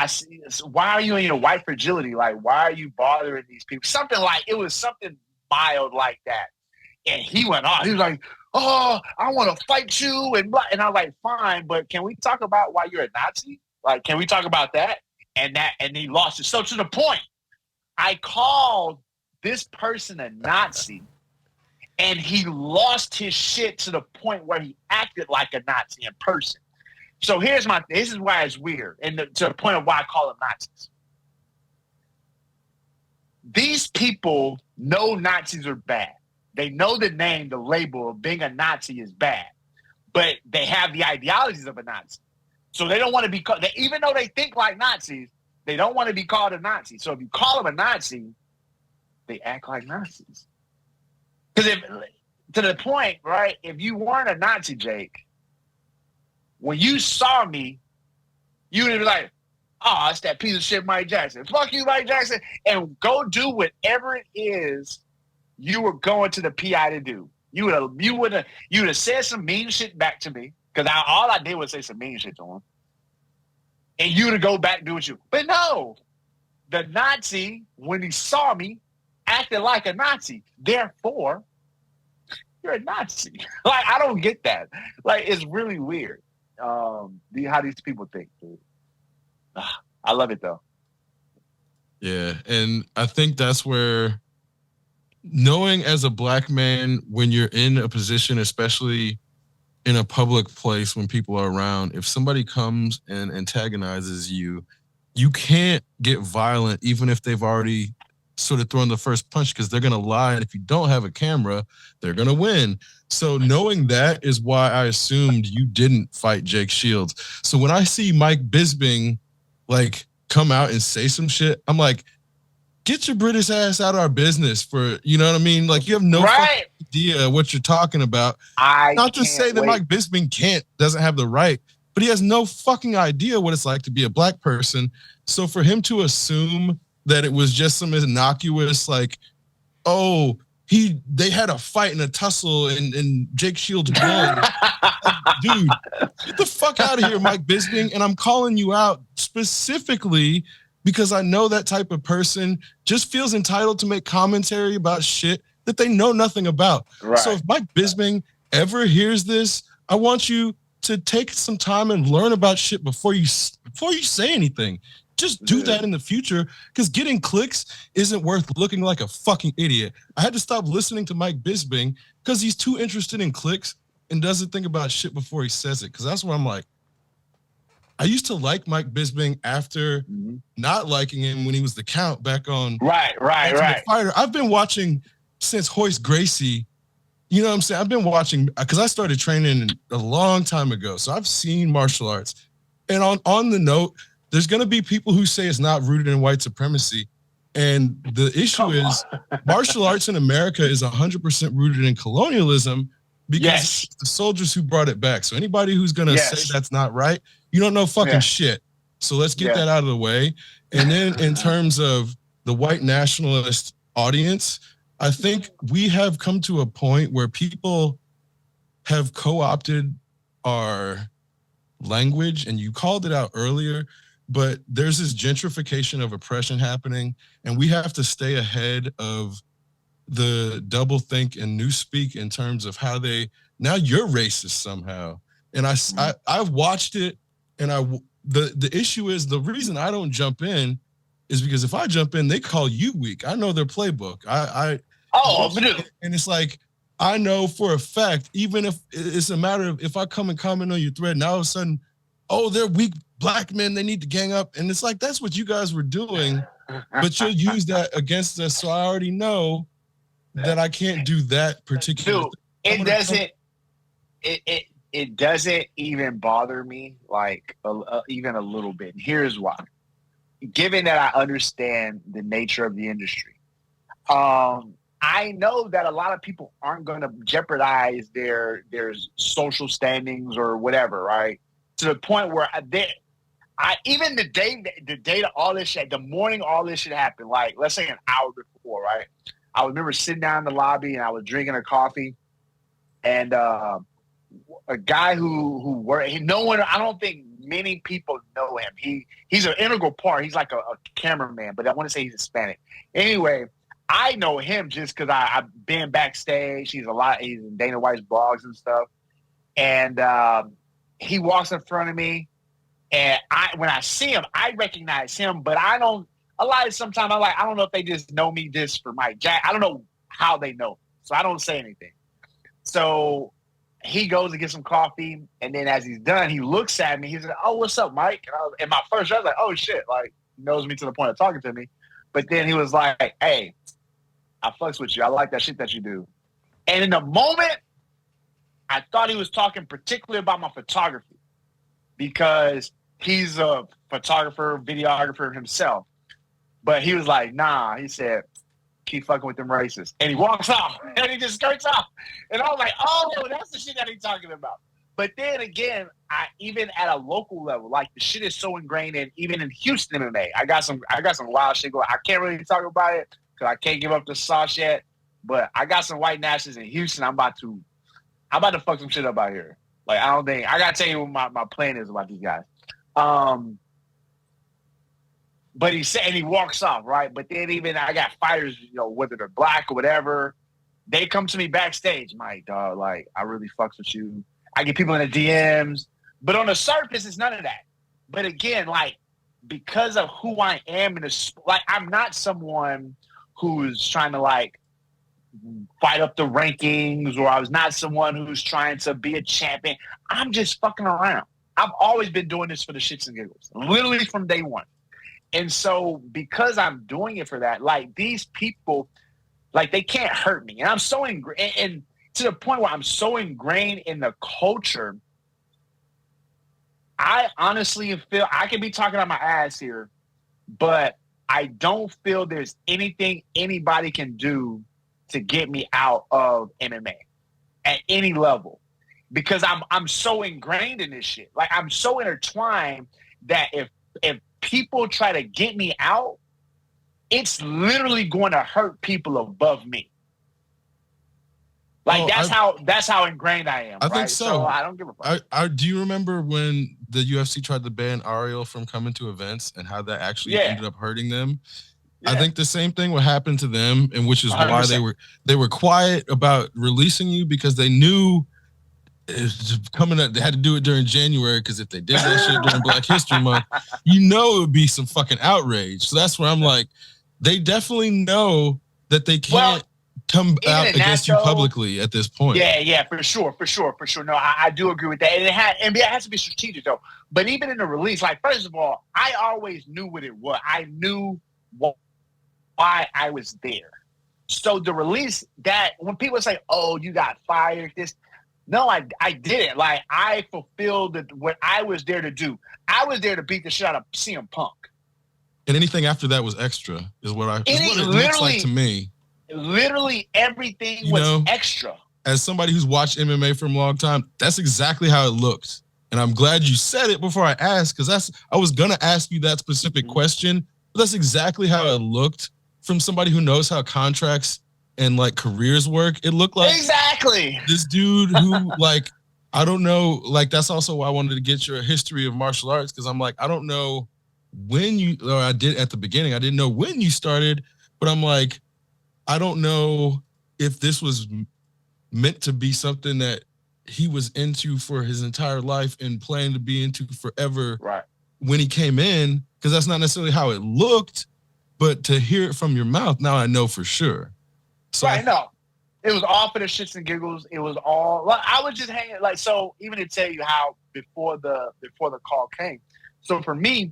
why are you in your white fragility? Like, why are you bothering these people? Something like, it was something mild like that. And he went on. He was like, oh, I want to fight you. And I was like, fine, but can we talk about why you're a Nazi? Like, can we talk about that? And he lost it. So to the point, I called this person a Nazi, and he lost his shit to the point where he acted like a Nazi in person. So this is why it's weird, and to the point of why I call them Nazis. These people know Nazis are bad. They know the name, the label of being a Nazi is bad, but they have the ideologies of a Nazi. So they don't want to be called, even though they think like Nazis, they don't want to be called a Nazi. So if you call them a Nazi, they act like Nazis. Because to the point, right, if you weren't a Nazi, Jake, when you saw me, you would be like, oh, it's that piece of shit Mike Jackson. Fuck you, Mike Jackson. And go do whatever it is you were going to the PI to do. You would have said some mean shit back to me. Because all I did was say some mean shit to him. And you to go back and do what you. But no, the Nazi, when he saw me, acted like a Nazi. Therefore, you're a Nazi. Like, I don't get that. Like, it's really weird. How these people think, dude. I love it though. Yeah, and I think that's where knowing as a black man when you're in a position, especially in a public place when people are around, if somebody comes and antagonizes you, you can't get violent even if they've already sort of thrown the first punch, because they're going to lie. And if you don't have a camera, they're going to win. So knowing that is why I assumed you didn't fight Jake Shields. So when I see Mike Bisping like come out and say some shit, I'm like, get your British ass out of our business for, you know what I mean? Like, you have no fucking idea what you're talking about. Not to say that Mike Bisping doesn't have the right, but he has no fucking idea what it's like to be a black person. So for him to assume that it was just some innocuous, like, oh, they had a fight and a tussle and Jake Shields won. Like, dude, get the fuck out of here, Mike Bisping. And I'm calling you out specifically because I know that type of person just feels entitled to make commentary about shit that they know nothing about. Right. So if Mike Bisping ever hears this, I want you to take some time and learn about shit before you say anything. Just do that in the future, because getting clicks isn't worth looking like a fucking idiot. I had to stop listening to Mike Bisping because he's too interested in clicks and doesn't think about shit before he says it. Because that's where I'm like, I used to like Mike Bisping after not liking him when he was the Count back on right. Fighter. I've been watching since Hoist Gracie. You know what I'm saying? I've been watching because I started training a long time ago. So I've seen martial arts. And on the note, there's going to be people who say it's not rooted in white supremacy. And the issue is martial arts in America is 100% rooted in colonialism because it's the soldiers who brought it back. So anybody who's going to say that's not right, you don't know fucking shit. So let's get that out of the way. And then in terms of the white nationalist audience, I think we have come to a point where people have co-opted our language, and you called it out earlier, but there's this gentrification of oppression happening, and we have to stay ahead of the double think and newspeak in terms of how now you're racist somehow. And I've watched it, and the issue is, the reason I don't jump in is because if I jump in, they call you weak. I know their playbook. And it's like, I know for a fact, even if it's a matter of if I come and comment on your thread, and all of a sudden, oh, they're weak black men, they need to gang up. And it's like, that's what you guys were doing, but you'll use that against us. So I already know that I can't do that particular thing. It doesn't even bother me, like even a little bit. And here's why. Given that I understand the nature of the industry, I know that a lot of people aren't going to jeopardize their social standings or whatever, right? To the point where even the day that all this shit, the morning all this shit happened, like let's say an hour before, right? I remember sitting down in the lobby and I was drinking a coffee, and a guy who worked, I don't think many people know him. He's an integral part. He's like a cameraman, but I want to say he's Hispanic. Anyway, I know him just because I've been backstage. He's in Dana White's blogs and stuff. And he walks in front of me, and when I see him, I recognize him, but I don't. Sometimes I don't know if they just know me just for Mike Jack. I don't know how they know, so I don't say anything. So he goes to get some coffee, and then as he's done, he looks at me. He's like, "Oh, what's up, Mike?" And my first, I was like, "Oh shit!" Like, he knows me to the point of talking to me. But then he was like, "Hey, I fucks with you. I like that shit that you do." And in the moment, I thought he was talking particularly about my photography, because he's a photographer, videographer himself. But he was like, nah, he said, keep fucking with them racists. And he walks off, and he just skirts off. And I was like, oh, that's the shit that he's talking about. But then again, I even at a local level, like the shit is so ingrained in even in Houston MMA. I got some wild shit going. I can't really talk about it because I can't give up the sauce yet. But I got some white nationals in Houston. I'm about to fuck some shit up out here. Like I gotta tell you what my plan is about these guys. But he said, and he walks off, right? But then even I got fighters, whether they're black or whatever, they come to me backstage, Mike, dog, like, I really fucks with you. I get people in the DMs. But on the surface, it's none of that. But again, like, because of who I am in the like, I'm not someone who's trying to like fight up the rankings, or I was not someone who's trying to be a champion. I'm just fucking around. I've always been doing this for the shits and giggles, literally from day one. And so because I'm doing it for that, like these people, like they can't hurt me. And I'm so ingrained, and to the point where I'm so ingrained in the culture, I honestly feel I could be talking on my ass here, but I don't feel there's anything anybody can do to get me out of MMA at any level, because I'm so ingrained in this shit. Like I'm so intertwined that if people try to get me out, it's literally going to hurt people above me. Like that's how ingrained I am. I right? think so. I don't give a fuck. Do you remember when the UFC tried to ban Ariel from coming to events and how that actually ended up hurting them? Yeah. I think the same thing would happen to them, and which is 100%. Why they were quiet about releasing you, because they knew coming up, they had to do it during January, because if they did that shit during Black History Month, it would be some fucking outrage. So that's where I'm like, they definitely know that they can't come out against you publicly at this point. Yeah, for sure. No, I do agree with that. And it has to be strategic though. But even in the release, like first of all, I always knew what it was. I knew why I was there. So the release, that when people say, "Oh, you got fired," no, I didn't. Like I fulfilled what I was there to do. I was there to beat the shit out of CM Punk. And anything after that was extra, is what it looks like to me. Literally everything was extra. As somebody who's watched MMA for a long time, that's exactly how it looked. And I'm glad you said it before I asked, because I was gonna ask you that specific question. But that's exactly how it looked from somebody who knows how contracts and like careers work. It looked like exactly this dude who like, I don't know, like that's also why I wanted to get your history of martial arts, because I'm like, I don't know when I did at the beginning, I didn't know when you started, but I'm like, I don't know if this was meant to be something that he was into for his entire life and planning to be into forever. Right. When he came in, because that's not necessarily how it looked, but to hear it from your mouth, now I know for sure. So right, no. It was all for the shits and giggles. It was all like I was just hanging like, so even to tell you how before the call came. So for me,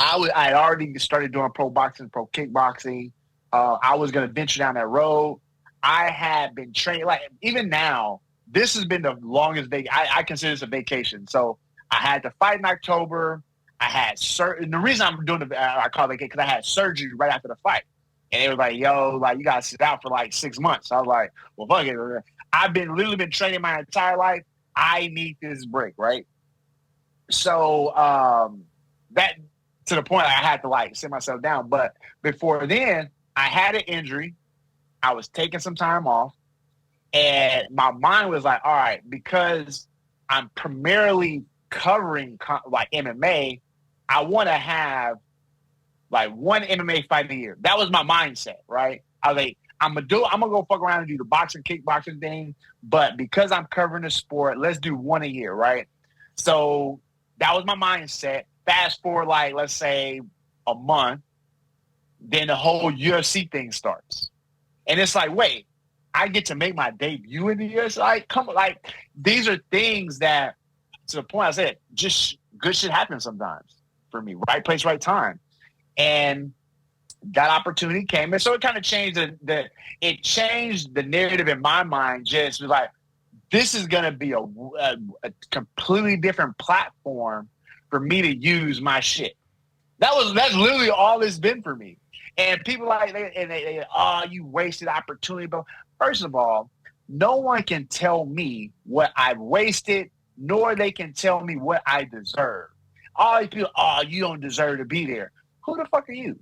I had already started doing pro boxing, pro kickboxing. I was going to venture down that road. I had been training, like even now, this has been the longest I consider this a vacation. So I had to fight in October. I had the reason I'm doing I call it because I had surgery right after the fight. And it was like, yo, like you got to sit out for like 6 months. I was like, well, fuck it. I've literally been training my entire life. I need this break, right? So that to the point I had to like sit myself down. But before then, I had an injury. I was taking some time off. And my mind was like, all right, because I'm primarily covering like MMA, I want to have like one MMA fight a year. That was my mindset, right? I was like, I'm gonna go fuck around and do the boxing, kickboxing thing. But because I'm covering the sport, let's do one a year, right? So that was my mindset. Fast forward, like, let's say a month, then the whole UFC thing starts. And it's like, wait, I get to make my debut in the UFC? Like, come on, like, these are things that, to the point I said, just good shit happens sometimes for me. Right place, right time. And that opportunity came. And so it kind of changed it changed the narrative in my mind. Just was like, this is going to be a completely different platform for me to use my shit. That's literally all it's been for me. And people like, oh, you wasted opportunity. But first of all, no one can tell me what I've wasted, nor they can tell me what I deserve. All these people, oh, you don't deserve to be there. Who the fuck are you?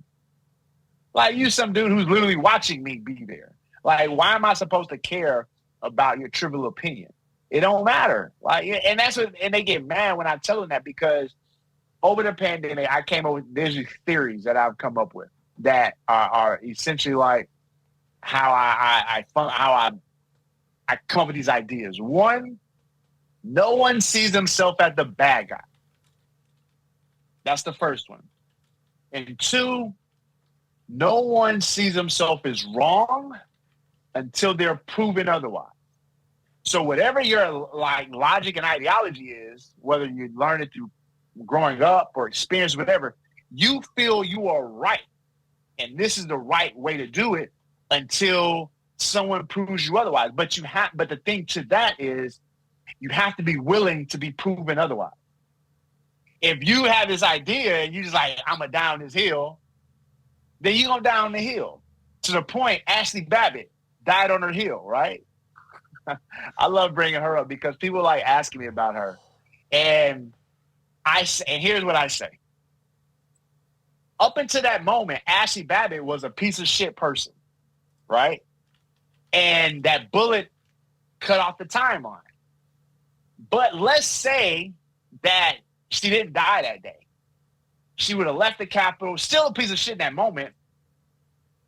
Like, you some dude who's literally watching me be there. Like, why am I supposed to care about your trivial opinion? It don't matter. Like, and that's what, and they get mad when I tell them that, because over the pandemic, I came up with, there's these theories that I've come up with that are essentially like how I come up with these ideas. One, no one sees himself as the bad guy. That's the first one. And two, no one sees himself as wrong until they're proven otherwise. So whatever your like logic and ideology is, whether you learn it through growing up or experience, whatever, you feel you are right. And this is the right way to do it until someone proves you otherwise. But the thing to that is you have to be willing to be proven otherwise. If you have this idea and you just like, I'm going to down this hill, then you're going to down the hill. To the point, Ashley Babbitt died on her hill, right? I love bringing her up because people like asking me about her. And here's what I say. Up until that moment, Ashley Babbitt was a piece of shit person, right? And that bullet cut off the timeline. But let's say that she didn't die that day. She would have left the Capitol, still a piece of shit in that moment.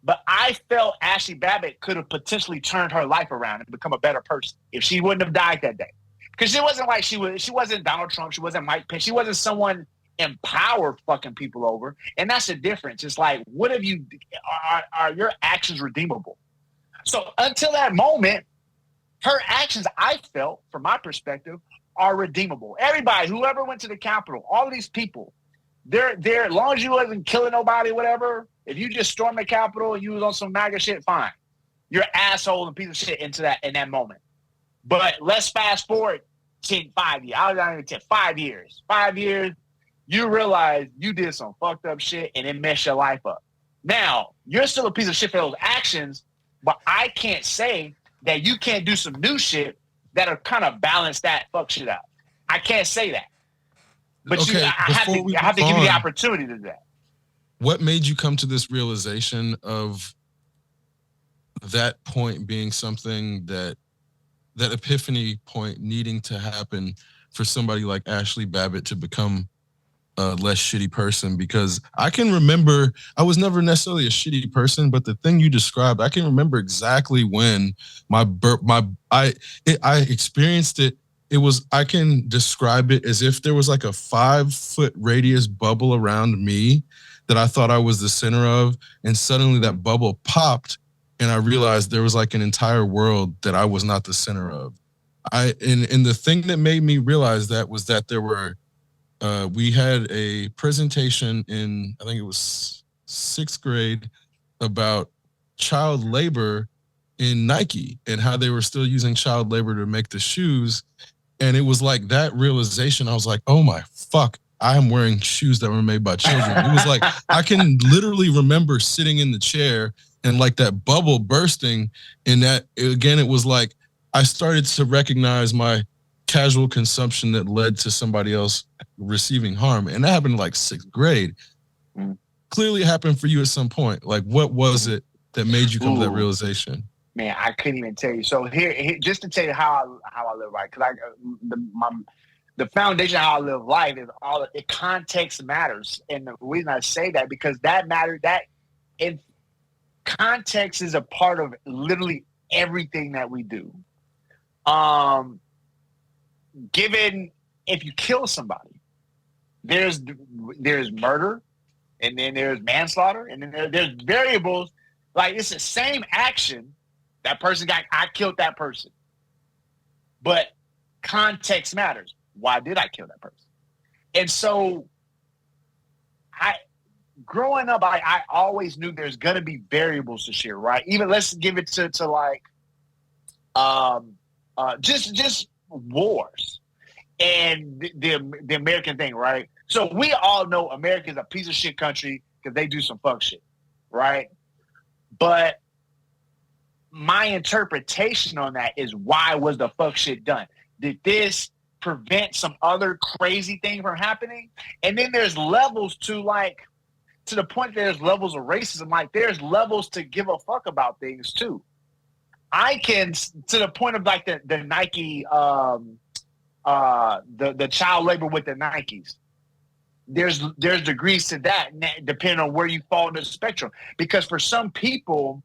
But I felt Ashley Babbitt could have potentially turned her life around and become a better person if she wouldn't have died that day. Because it wasn't like she wasn't Donald Trump, she wasn't Mike Pence, she wasn't someone empowered fucking people over. And that's the difference. It's like, what have you, are your actions redeemable? So until that moment, her actions, I felt, from my perspective, are redeemable. Everybody, whoever went to the Capitol, all of these people, they're as long as you wasn't killing nobody, whatever. If you just stormed the Capitol and you was on some MAGA shit, fine. You're an asshole and piece of shit in that moment. But let's fast forward 5 years. I was not even 10, 5 years. 5 years, you realize you did some fucked up shit and it messed your life up. Now, you're still a piece of shit for those actions, but I can't say that you can't do some new shit that'll kind of balance that fuck shit out. I can't say that. But okay, I have to give you the opportunity to do that. What made you come to this realization of that point being something that epiphany point needing to happen for somebody like Ashley Babbitt to become a less shitty person? Because I can remember, I was never necessarily a shitty person, but the thing you described, I can remember exactly when I experienced it. It was, I can describe it as if there was like a 5-foot radius bubble around me that I thought I was the center of, and suddenly that bubble popped and I realized there was like an entire world that I was not the center of. And the thing that made me realize that was that there were we had a presentation in, I think it was 6th grade, about child labor in Nike and how they were still using child labor to make the shoes. And it was like that realization. I was like, oh my fuck, I am wearing shoes that were made by children. It was like, I can literally remember sitting in the chair and like that bubble bursting. And that, again, it was like, I started to recognize my casual consumption that led to somebody else receiving harm. And that happened in like 6th grade. Clearly it happened for you at some point. Like, what was it that made you come to that realization? Man, I couldn't even tell you. So here just to tell you how I live life, because the foundation of how I live life is context matters. And the reason I say that, because that matters, context is a part of literally everything that we do. Given, if you kill somebody, there's murder, and then there's manslaughter, and then there's variables. Like, it's the same action. That person I killed that person. But context matters. Why did I kill that person? And so growing up, I always knew there's going to be variables to share, right? Even let's give it to like just wars and the American thing, right? So we all know America's a piece of shit country because they do some fuck shit, right? But my interpretation on that is, why was the fuck shit done? Did this prevent some other crazy thing from happening. And then there's levels to the point that there's levels of racism. Like there's levels to give a fuck about things too. I can, to the point of like the Nike, the child labor with the Nikes. There's degrees to that depending on where you fall in the spectrum. Because for some people,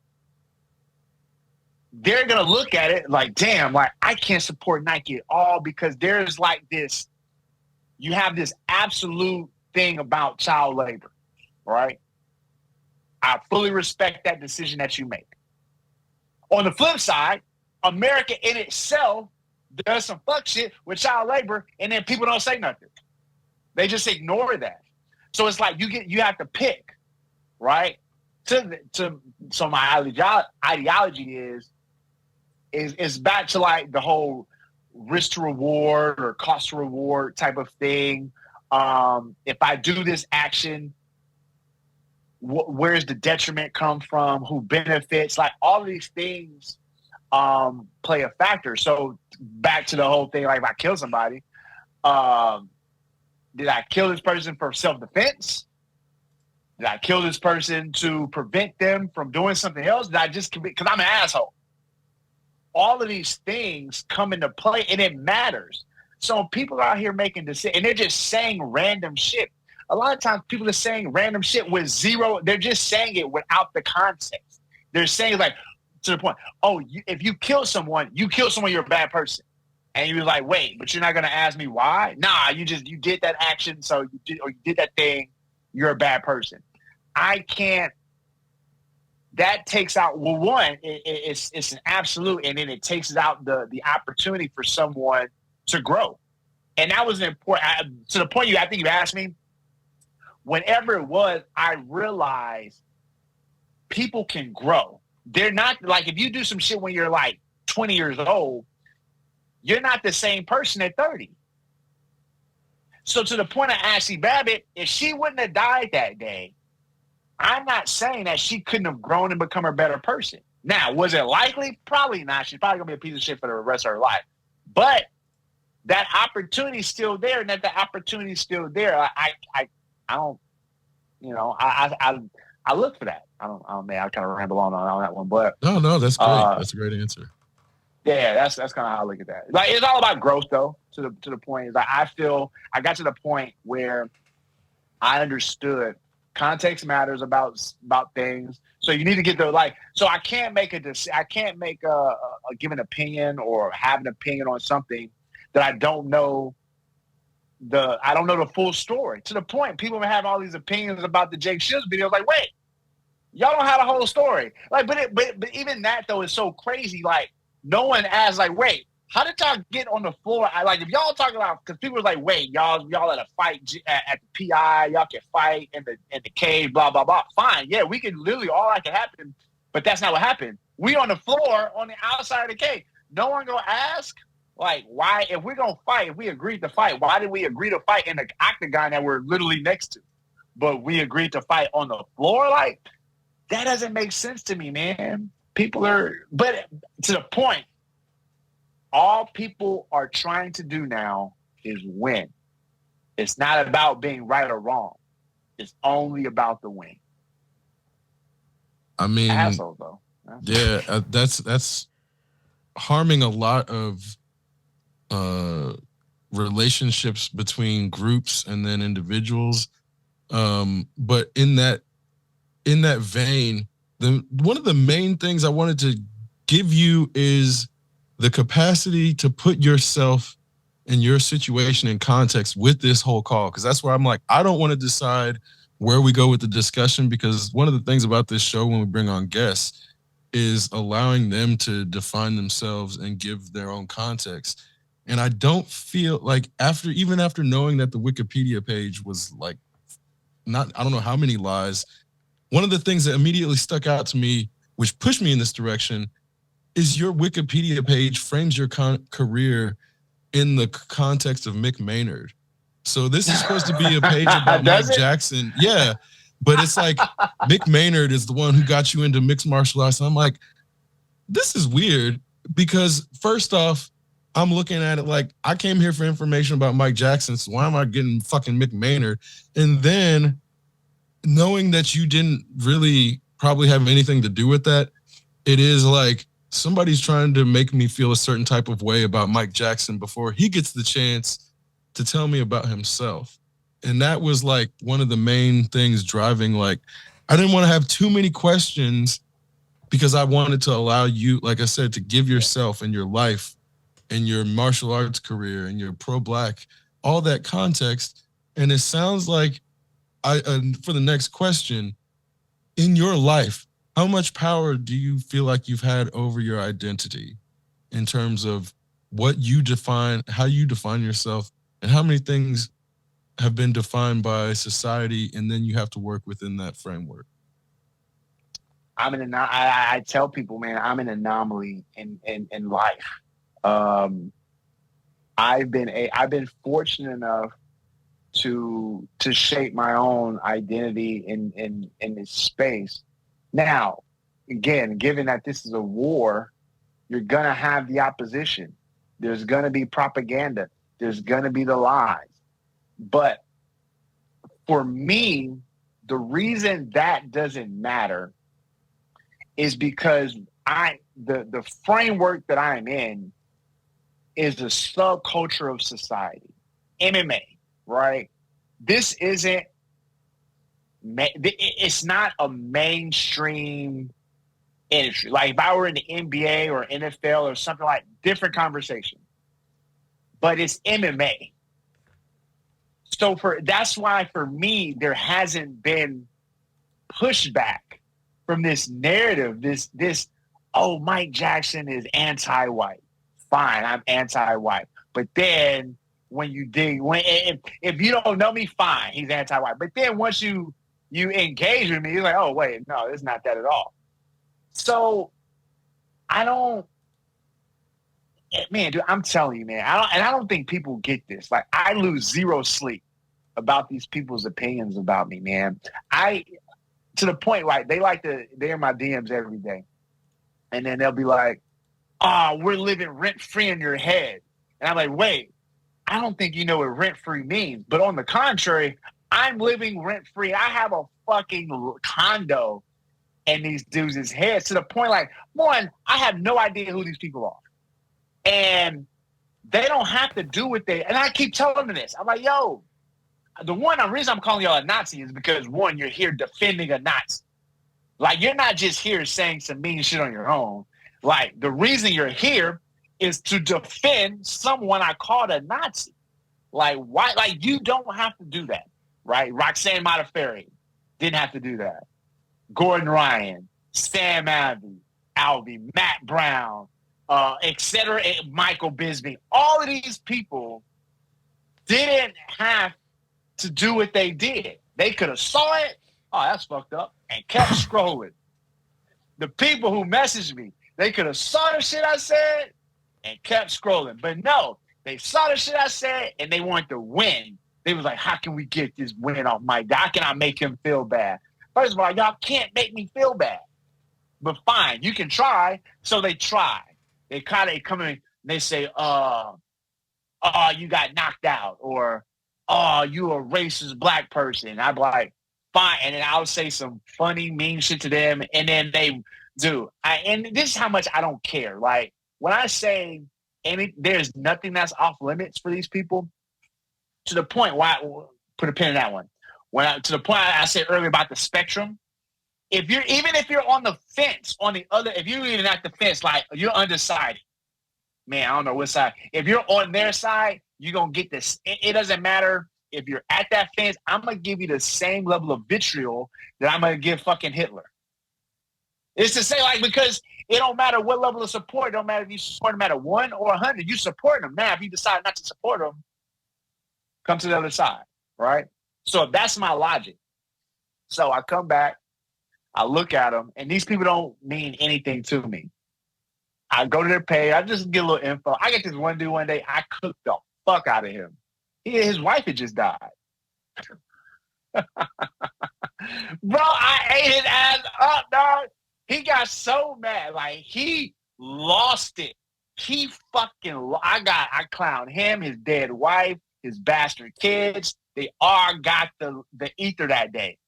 they're going to look at it like, damn, like I can't support Nike at all because there's like this, you have this absolute thing about child labor, right? I fully respect that decision that you make. On the flip side, America in itself does some fuck shit with child labor, and then people don't say nothing. They just ignore that. So it's like you have to pick, right? So my ideology is back to like the whole risk to reward or cost to reward type of thing. If I do this action, where's the detriment come from? Who benefits? Like all of these things play a factor. So back to the whole thing, like if I kill somebody, did I kill this person for self-defense? Did I kill this person to prevent them from doing something else? Did I just commit because I'm an asshole? All of these things come into play, and it matters. So people are out here making decisions, and they're just saying random shit. A lot of times people are saying random shit with zero. They're just saying it without the context. They're saying like to the point, oh, if you kill someone, you're a bad person. And you're like, wait, but you're not going to ask me why? Nah, you did that action. So you did that thing. You're a bad person. I can't. That takes out, well, one, it's an absolute, and then it takes out the opportunity for someone to grow. And that was important. To the point I think you asked me, whenever it was, I realized people can grow. They're not, like, if you do some shit when you're like 20 years old, you're not the same person at 30. So to the point of Ashley Babbitt, if she wouldn't have died that day, I'm not saying that she couldn't have grown and become a better person. Now, was it likely? Probably not. She's probably going to be a piece of shit for the rest of her life. But that opportunity is still there, and that the opportunity is still there. I don't, I look for that. I don't, man, I kind of ramble on that one, but no, that's great. That's a great answer. Yeah, that's kind of how I look at that. Like, it's all about growth, though. To the point is, like, I feel I got to the point where I understood context matters about things. So you need to get so I can't make a give an opinion or have an opinion on something that I don't know the full story. To the point, people have all these opinions about the Jake Shields videos. Like, wait, y'all don't have the whole story. Like, but even that though is so crazy. Like, no one asks, like, wait, how did y'all get on the floor? If y'all talking about, because people are like, wait, y'all at a fight at the PI, y'all can fight in the cave, blah blah blah. Fine, yeah, we can literally all that can happen, but that's not what happened. We on the floor on the outside of the cave. No one gonna ask, like, why, if we're gonna fight, if we agreed to fight, why did we agree to fight in the octagon that we're literally next to? But we agreed to fight on the floor? Like, that doesn't make sense to me, man. But to the point, all people are trying to do now is win. It's not about being right or wrong. It's only about the win. I mean, asshole though. Yeah, that's harming a lot of relationships between groups and then individuals. But in that vein, one of the main things I wanted to give you is the capacity to put yourself and your situation in context with this whole call. Because that's where I'm like, I don't want to decide where we go with the discussion, because one of the things about this show when we bring on guests is allowing them to define themselves and give their own context. And I don't feel like even after knowing that the Wikipedia page was like, I don't know how many lies, one of the things that immediately stuck out to me, which pushed me in this direction, is your Wikipedia page frames your career in the context of Mick Maynard. So this is supposed to be a page about Mike Jackson. Yeah. But it's like Mick Maynard is the one who got you into mixed martial arts. And I'm like, this is weird because first off, I'm looking at it like I came here for information about Mike Jackson. So why am I getting fucking Mick Maynard? And then knowing that you didn't really probably have anything to do with that, it is like somebody's trying to make me feel a certain type of way about Mike Jackson before he gets the chance to tell me about himself. And that was like one of the main things driving, like, I didn't want to have too many questions because I wanted to allow you, like I said, to give yourself and your life and your martial arts career and your pro-Black, all that context. And it sounds like for the next question, in your life, how much power do you feel like you've had over your identity in terms of what you define, how you define yourself, and how many things have been defined by society, and then you have to work within that framework? I tell people, man, I'm an anomaly in life. I've been fortunate enough to shape my own identity in this space. Now, again, given that this is a war, you're gonna have the opposition. There's gonna be propaganda. There's gonna be the lies. But for me, the reason that doesn't matter is because the framework that I'm in is the subculture of society. MMA, right? This isn't, it's not a mainstream industry. Like if I were in the NBA or NFL or something, like different conversation, but it's MMA. So that's why for me, there hasn't been pushback from this narrative, oh, Mike Jackson is anti-white. Fine, I'm anti-white. But then when you dig, if you don't know me, fine, he's anti-white. But then once you engage with me, you're like, oh, wait, no, it's not that at all. So man, dude, I'm telling you, man, I don't think people get this. Like, I lose zero sleep about these people's opinions about me, man. To the point, like, they're in my DMs every day. And then they'll be like, oh, we're living rent-free in your head. And I'm like, wait, I don't think you know what rent-free means. But on the contrary, I'm living rent-free. I have a fucking condo in these dudes' heads to the point, like, one, I have no idea who these people are. And they don't have to do what and I keep telling them this. I'm like, yo, the reason I'm calling y'all a Nazi is because, one, you're here defending a Nazi. Like, you're not just here saying some mean shit on your own. Like, the reason you're here is to defend someone I called a Nazi. Like, why? Like, you don't have to do that, right? Roxanne Modafferi didn't have to do that. Gordon Ryan, Sam Alvey, Matt Brown, etc., Michael Bisping. All of these people didn't have to do what they did. They could have saw it, oh, that's fucked up, and kept scrolling. The people who messaged me, they could have saw the shit I said and kept scrolling. But no, they saw the shit I said and they wanted to win. They was like, how can we get this win off Mike? How can I make him feel bad? First of all, y'all can't make me feel bad. But fine, you can try. So they try. They come in and they say, oh, you got knocked out, or oh, you a racist Black person. I'd be like, fine. And then I would say some funny, mean shit to them. And then they do. And this is how much I don't care. Like, when I say there's nothing that's off limits for these people, to the point why I put a pin in that one. To the point I said earlier about the spectrum, even if you're on the fence, if you're even at the fence, like you're undecided, man, I don't know what side. If you're on their side, you're going to get this. It doesn't matter if you're at that fence. I'm going to give you the same level of vitriol that I'm going to give fucking Hitler. It's to say, like, because it don't matter what level of support. It don't matter if you support him at a 1 or 100. You support him. Now, if you decide not to support him, come to the other side, right? So that's my logic. So I come back, I look at them, and these people don't mean anything to me. I go to their page. I just get a little info. I get this one dude one day. I cooked the fuck out of him. His wife had just died. Bro, I ate his ass up, dog. He got so mad. Like, he lost it. I clowned him, his dead wife, his bastard kids. They all got the ether that day.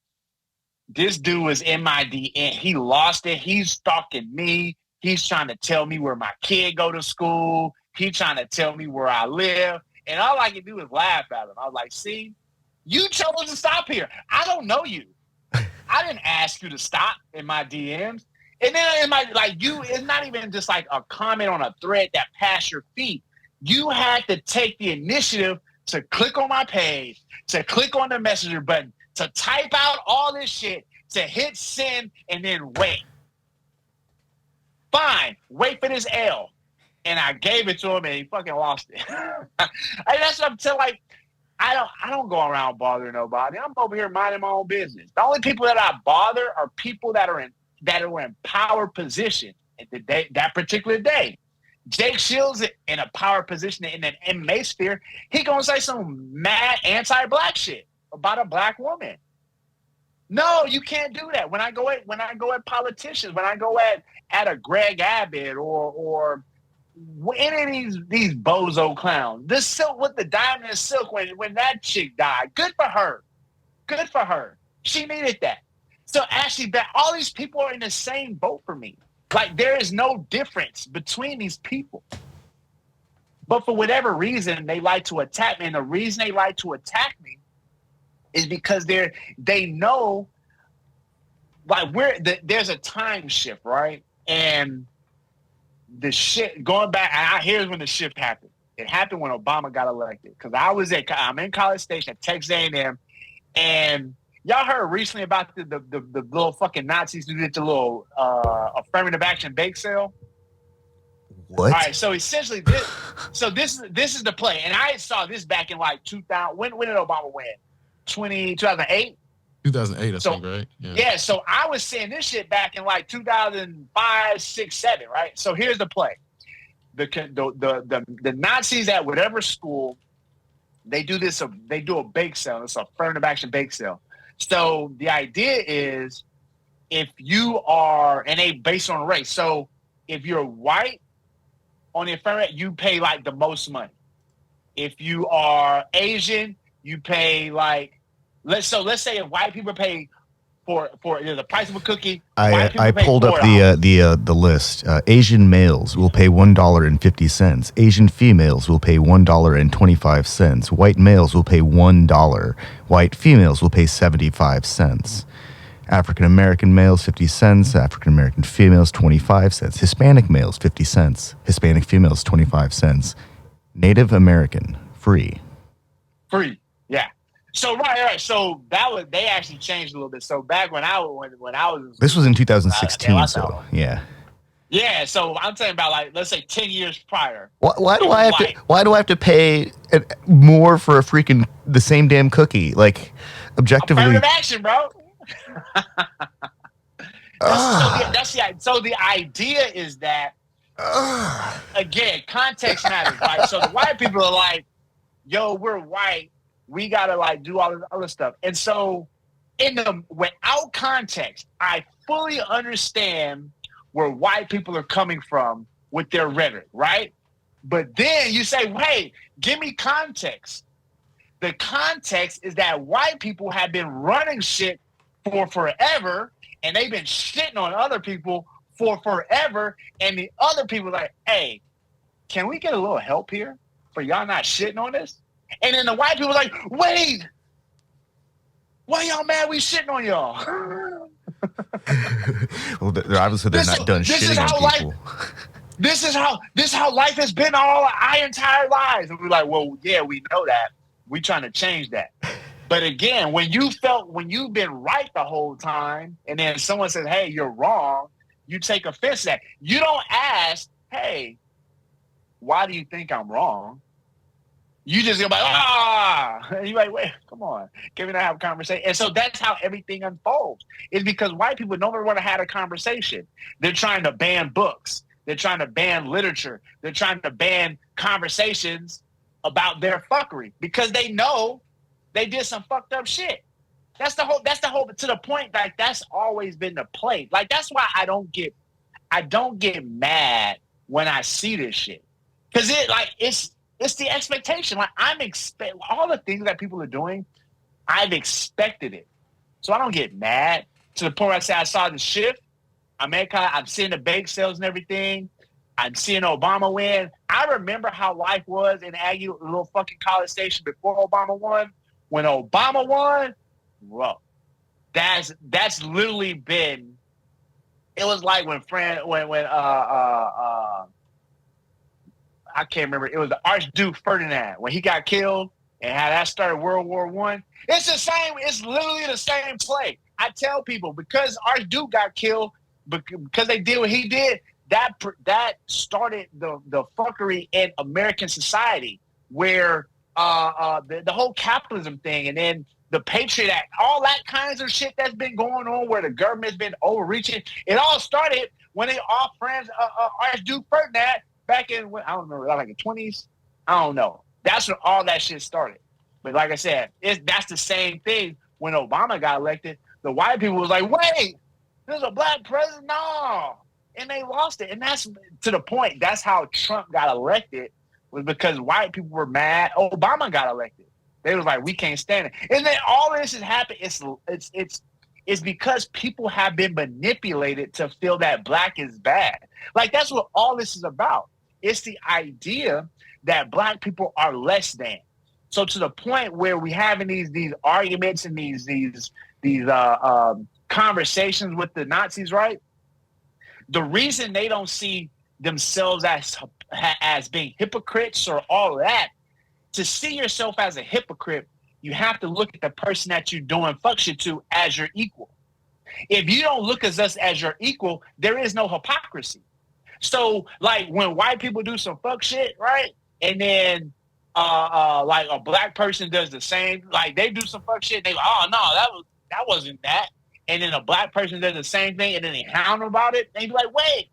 This dude was in my DM. He lost it. He's stalking me. He's trying to tell me where my kid go to school. He's trying to tell me where I live. And all I can do is laugh at him. I was like, see, you chose to stop here. I don't know you. I didn't ask you to stop in my DMs. And then in my, like, you, it's not even just like a comment on a thread that passed your feed. You had to take the initiative to click on my page, to click on the messenger button, to type out all this shit, to hit send, and then wait. Fine, wait for this L. And I gave it to him, and he fucking lost it. And that's what I'm telling. Like, I don't go around bothering nobody. I'm over here minding my own business. The only people that I bother are people that are in power position at the day, that particular day. Jake Shields in a power position in an MMA sphere. He gonna say some mad anti-black shit about a black woman. No, you can't do that. When I go at politicians, when I go at a Greg Abbott or any of these bozo clowns, this silk with the diamond and silk when that chick died, good for her. Good for her. She needed that. So actually, all these people are in the same boat for me. Like, there is no difference between these people. But for whatever reason, they like to attack me. And the reason they like to attack me is because they know, like, there's a time shift, right? And the shit going back, here's when the shift happened. It happened when Obama got elected. Because I'm in College Station at Texas A&M, and y'all heard recently about the little fucking Nazis who did the little affirmative action bake sale? What? All right, so essentially this is the play. And I saw this back in like 2000. When did Obama win? 2008? 2008, I think, right? Yeah, so I was seeing this shit back in like 2005, 6, 7, right? So here's the play. The Nazis at whatever school, they do a bake sale. It's a affirmative action bake sale. So the idea is, if you are, and they based on race. So if you're white on the affirmative, you pay like the most money. If you are Asian, you pay like, let's say if white people pay for the price of a cookie. I pulled up the list. Asian males will pay $1.50. Asian females will pay $1.25. White males will pay $1. White females will pay 75 cents. African American males 50 cents. African American females 25 cents. Hispanic males 50 cents. Hispanic females 25 cents. Native American free. Free, yeah. So right. So they actually changed a little bit. So back when I was, this was in 2016. Yeah. Yeah. So I'm talking about, like, let's say 10 years prior. Why do I have to pay more for the same damn cookie? Like, objectively, affirmative action, bro. So the idea is that again, context matters, right? So the white people are like, yo, we're white. We gotta like do all this other stuff. And so without context, I fully understand where white people are coming from with their rhetoric, right? But then you say, hey, give me context. The context is that white people have been running shit for forever, and they've been shitting on other people for forever, and the other people are like, hey, can we get a little help here for y'all not shitting on this? And then the white people are like, wait, why y'all mad we shitting on y'all? Well, obviously they're not done shitting on people. This is how life has been our entire lives. And we're like, well, yeah, we know that. We trying to change that. But again, when you've been right the whole time, and then someone says, hey, you're wrong, you take offense to that. You don't ask, hey, why do you think I'm wrong? You just go like, and you're like, wait, come on, can we not have a conversation? And so that's how everything unfolds. It's because white people never want to have a conversation. They're trying to ban books. They're trying to ban literature. They're trying to ban conversations about their fuckery because they know they did some fucked up shit. That's the whole to the point, like, that's always been the play. Like, that's why I don't get mad when I see this shit. Because it's the expectation. Like I'm expect all the things that people are doing, I've expected it. So I don't get mad to the point where I say I saw the shift. I'm seeing the bake sales and everything. I'm seeing Obama win. I remember how life was in Aggie, little fucking College Station before Obama won. When Obama won, bro, that's literally been. It was like when I can't remember. It was the Archduke Ferdinand when he got killed and how that started World War One. It's the same. It's literally the same play. I tell people because Archduke got killed because they did what he did. That started the fuckery in American society where the whole capitalism thing and then the Patriot Act, all that kinds of shit that's been going on where the government's been overreaching. It all started when they off friends Archduke Ferdinand back in I don't remember like the 20s. I don't know. That's when all that shit started. But like I said, that's the same thing when Obama got elected. The white people was like, wait, there's a black president? No. And they lost it. And that's to the point. That's how Trump got elected was because white people were mad. Obama got elected. They was like, we can't stand it. And then all this has happened. It's because people have been manipulated to feel that black is bad. Like that's what all this is about. It's the idea that black people are less than. So to the point where we having these arguments and these conversations with the Nazis, right? The reason they don't see themselves as being hypocrites or all of that, to see yourself as a hypocrite, you have to look at the person that you're doing fuck shit to as your equal. If you don't look at us as your equal, there is no hypocrisy. So like when white people do some fuck shit, right? And then like a black person does the same, like they do some fuck shit, they go, oh no, that wasn't that. And then a black person does the same thing and then they hound about it. And they be like, wait,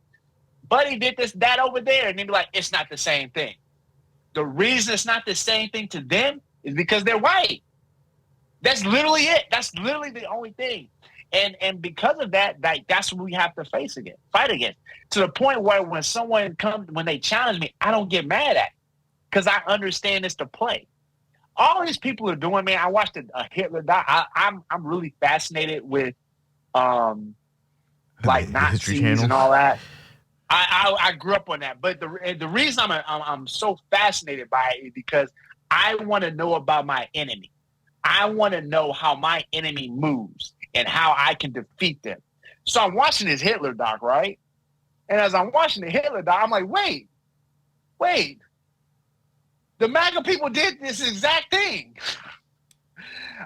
buddy did that over there. And they be like, it's not the same thing. The reason it's not the same thing to them is because they're white. That's literally it. That's literally the only thing. And because of that, that's what we have to fight against. To the point where when they challenge me, I don't get mad at it because I understand it's the play. All these people are doing, man. I watched a Hitler doc. I'm really fascinated with like Nazis and all that. I grew up on that, but the reason I'm so fascinated by it is because I want to know about my enemy. I want to know how my enemy moves and how I can defeat them. So I'm watching this Hitler doc, right? And as I'm watching the Hitler doc, I'm like, wait, the MAGA people did this exact thing.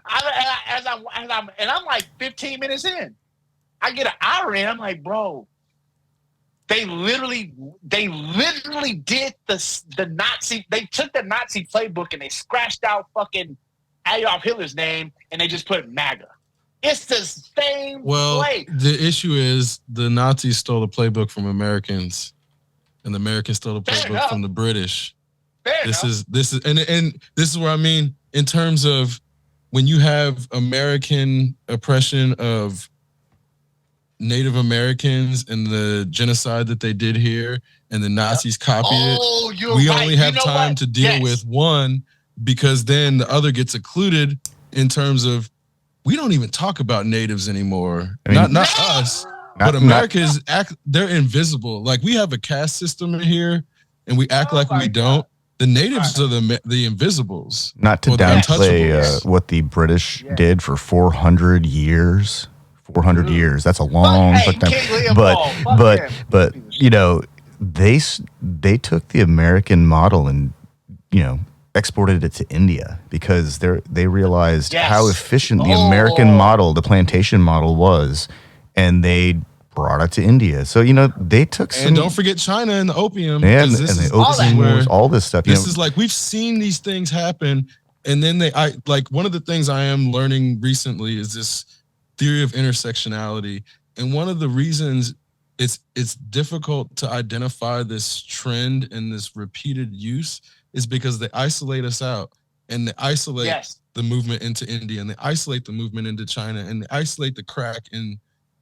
I'm like 15 minutes in. I get an hour in. I'm like, bro, they literally did the Nazi. They took the Nazi playbook and they scratched out fucking Adolf Hitler's name and they just put MAGA. It's the same play. The issue is the Nazis stole the playbook from Americans, and the Americans stole the playbook from the British. This is and this is where I mean in terms of when you have American oppression of Native Americans and the genocide that they did here, and the Nazis copied it. We only have time to deal with one because then the other gets occluded in terms of we don't even talk about natives anymore. I mean, not us, but Americans they're invisible. Like we have a caste system in here, and we act like we don't. The natives are the invisibles. Not to downplay what the British did for 400 years. 400 years. That's a long time. But you know, they took the American model and exported it to India because they realized how efficient the American model, the plantation model was, and they brought it to India. So they took some. And don't forget China and the opium. And the opium wars, all this stuff. This is like we've seen these things happen, and then one of the things I am learning recently is this theory of intersectionality, and one of the reasons it's difficult to identify this trend and this repeated use is because they isolate us out, and they isolate the movement into India, and they isolate the movement into China, and they isolate the crack in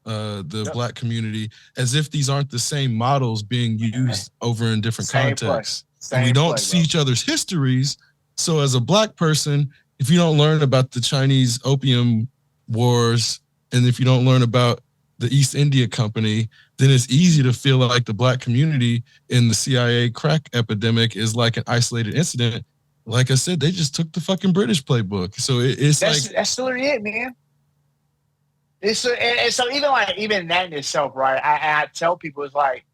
the Black community, as if these aren't the same models being used over in different contexts. And we don't see each other's histories. So as a Black person, if you don't learn about the Chinese opium wars, and if you don't learn about the East India Company, then it's easy to feel like the Black community in the CIA crack epidemic is like an isolated incident. Like I said, they just took the fucking British playbook. So that's literally it, man. So even that in itself, right? I tell people, it's like,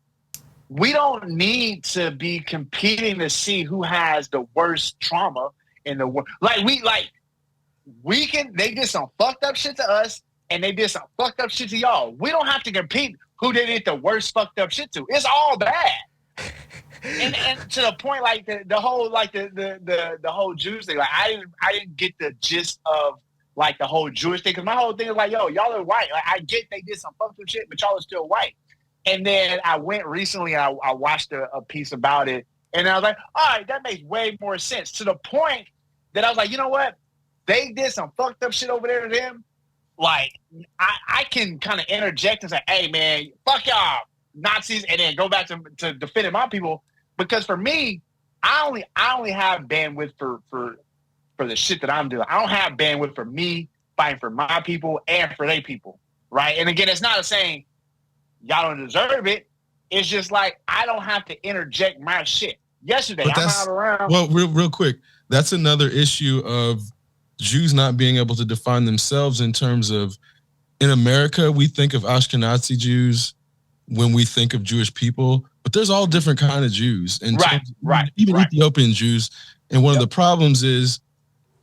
we don't need to be competing to see who has the worst trauma in the world. They did some fucked up shit to us, and they did some fucked up shit to y'all. We don't have to compete who they did the worst fucked up shit to. It's all bad. and to the point, like the whole Jews thing. Like I didn't get the gist of like the whole Jewish thing, because my whole thing is like, yo, y'all are white. Like I get they did some fucked up shit, but y'all are still white. And then I went recently and I watched a piece about it, and I was like, all right, that makes way more sense. To the point that I was like, you know what? They did some fucked up shit over there to them. Like, I can kind of interject and say, hey, man, fuck y'all, Nazis, and then go back to defending my people. Because for me, I only have bandwidth for the shit that I'm doing. I don't have bandwidth for me fighting for my people and for their people, right? And again, it's not a saying y'all don't deserve it. It's just like, I don't have to interject my shit. Yesterday, I'm out around. Well, real quick, that's another issue of Jews not being able to define themselves in terms of, in America, we think of Ashkenazi Jews when we think of Jewish people, but there's all different kind of Jews. And even Ethiopian Jews. And one of the problems is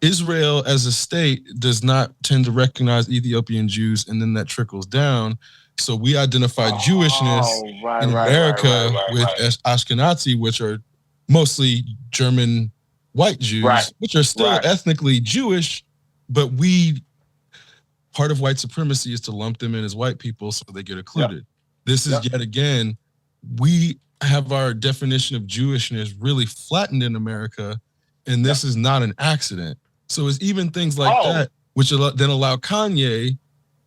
Israel as a state does not tend to recognize Ethiopian Jews, and then that trickles down. So we identify Jewishness in America with Ashkenazi, which are mostly German white Jews, which are still ethnically Jewish, but part of white supremacy is to lump them in as white people so they get included. This is yet again, we have our definition of Jewishness really flattened in America, and this is not an accident. So it's even things like that, which then allow Kanye